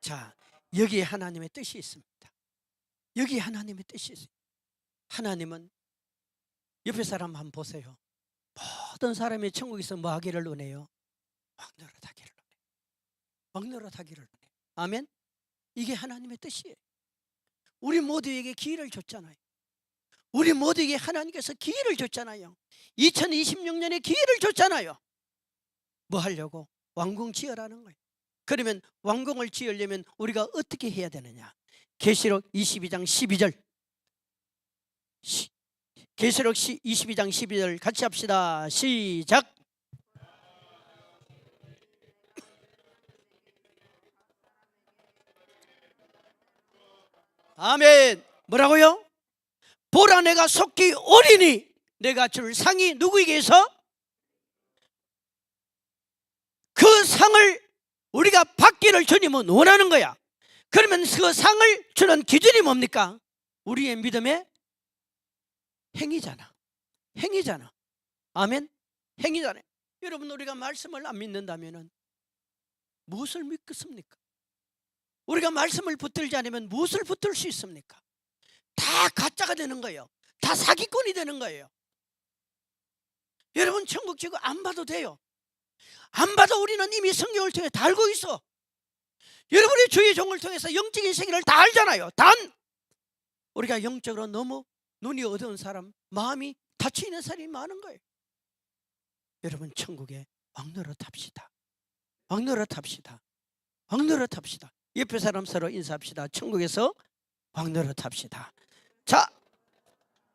자, 여기에 하나님의 뜻이 있습니다. 여기에 하나님의 뜻이 있어요. 하나님은 옆에 사람 한번 보세요. 모든 사람이 천국에서 뭐 하기를 원해요? 왕노릇하기를 원해요. 왕노릇하기를 원해요. 아멘. 이게 하나님의 뜻이에요. 우리 모두에게 기회를 줬잖아요. 우리 모두에게 하나님께서 기회를 줬잖아요. 2026년에 기회를 줬잖아요. 뭐 하려고? 왕궁 지으라는 거예요. 그러면 왕궁을 지으려면 우리가 어떻게 해야 되느냐? 계시록 22장 12절. 계시록 22장 12절 같이 합시다. 시작. 아멘. 뭐라고요? 보라 내가 속히 오리니 내가 줄 상이 누구에게서? 그 상을 우리가 받기를 주님은 원하는 거야. 그러면 그 상을 주는 기준이 뭡니까? 우리의 믿음의 행위잖아. 행위잖아. 아멘. 행위잖아요. 여러분 우리가 말씀을 안 믿는다면 무엇을 믿겠습니까? 우리가 말씀을 붙들지 않으면 무엇을 붙들 수 있습니까? 다 가짜가 되는 거예요. 다 사기꾼이 되는 거예요. 여러분 천국 지구 안 봐도 돼요. 안 봐도 우리는 이미 성경을 통해 다 알고 있어. 여러분이 주의 종을 통해서 영적인 세계를 다 알잖아요. 단 우리가 영적으로 너무 눈이 어두운 사람, 마음이 닫혀있는 사람이 많은 거예요. 여러분 천국에 왕노릇합시다. 왕노릇합시다. 왕노릇합시다. 옆에 사람 서로 인사합시다. 천국에서 왕노릇합시다. 자,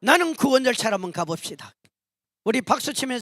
나는 구원 열차로 한번 가봅시다. 우리 박수 치면서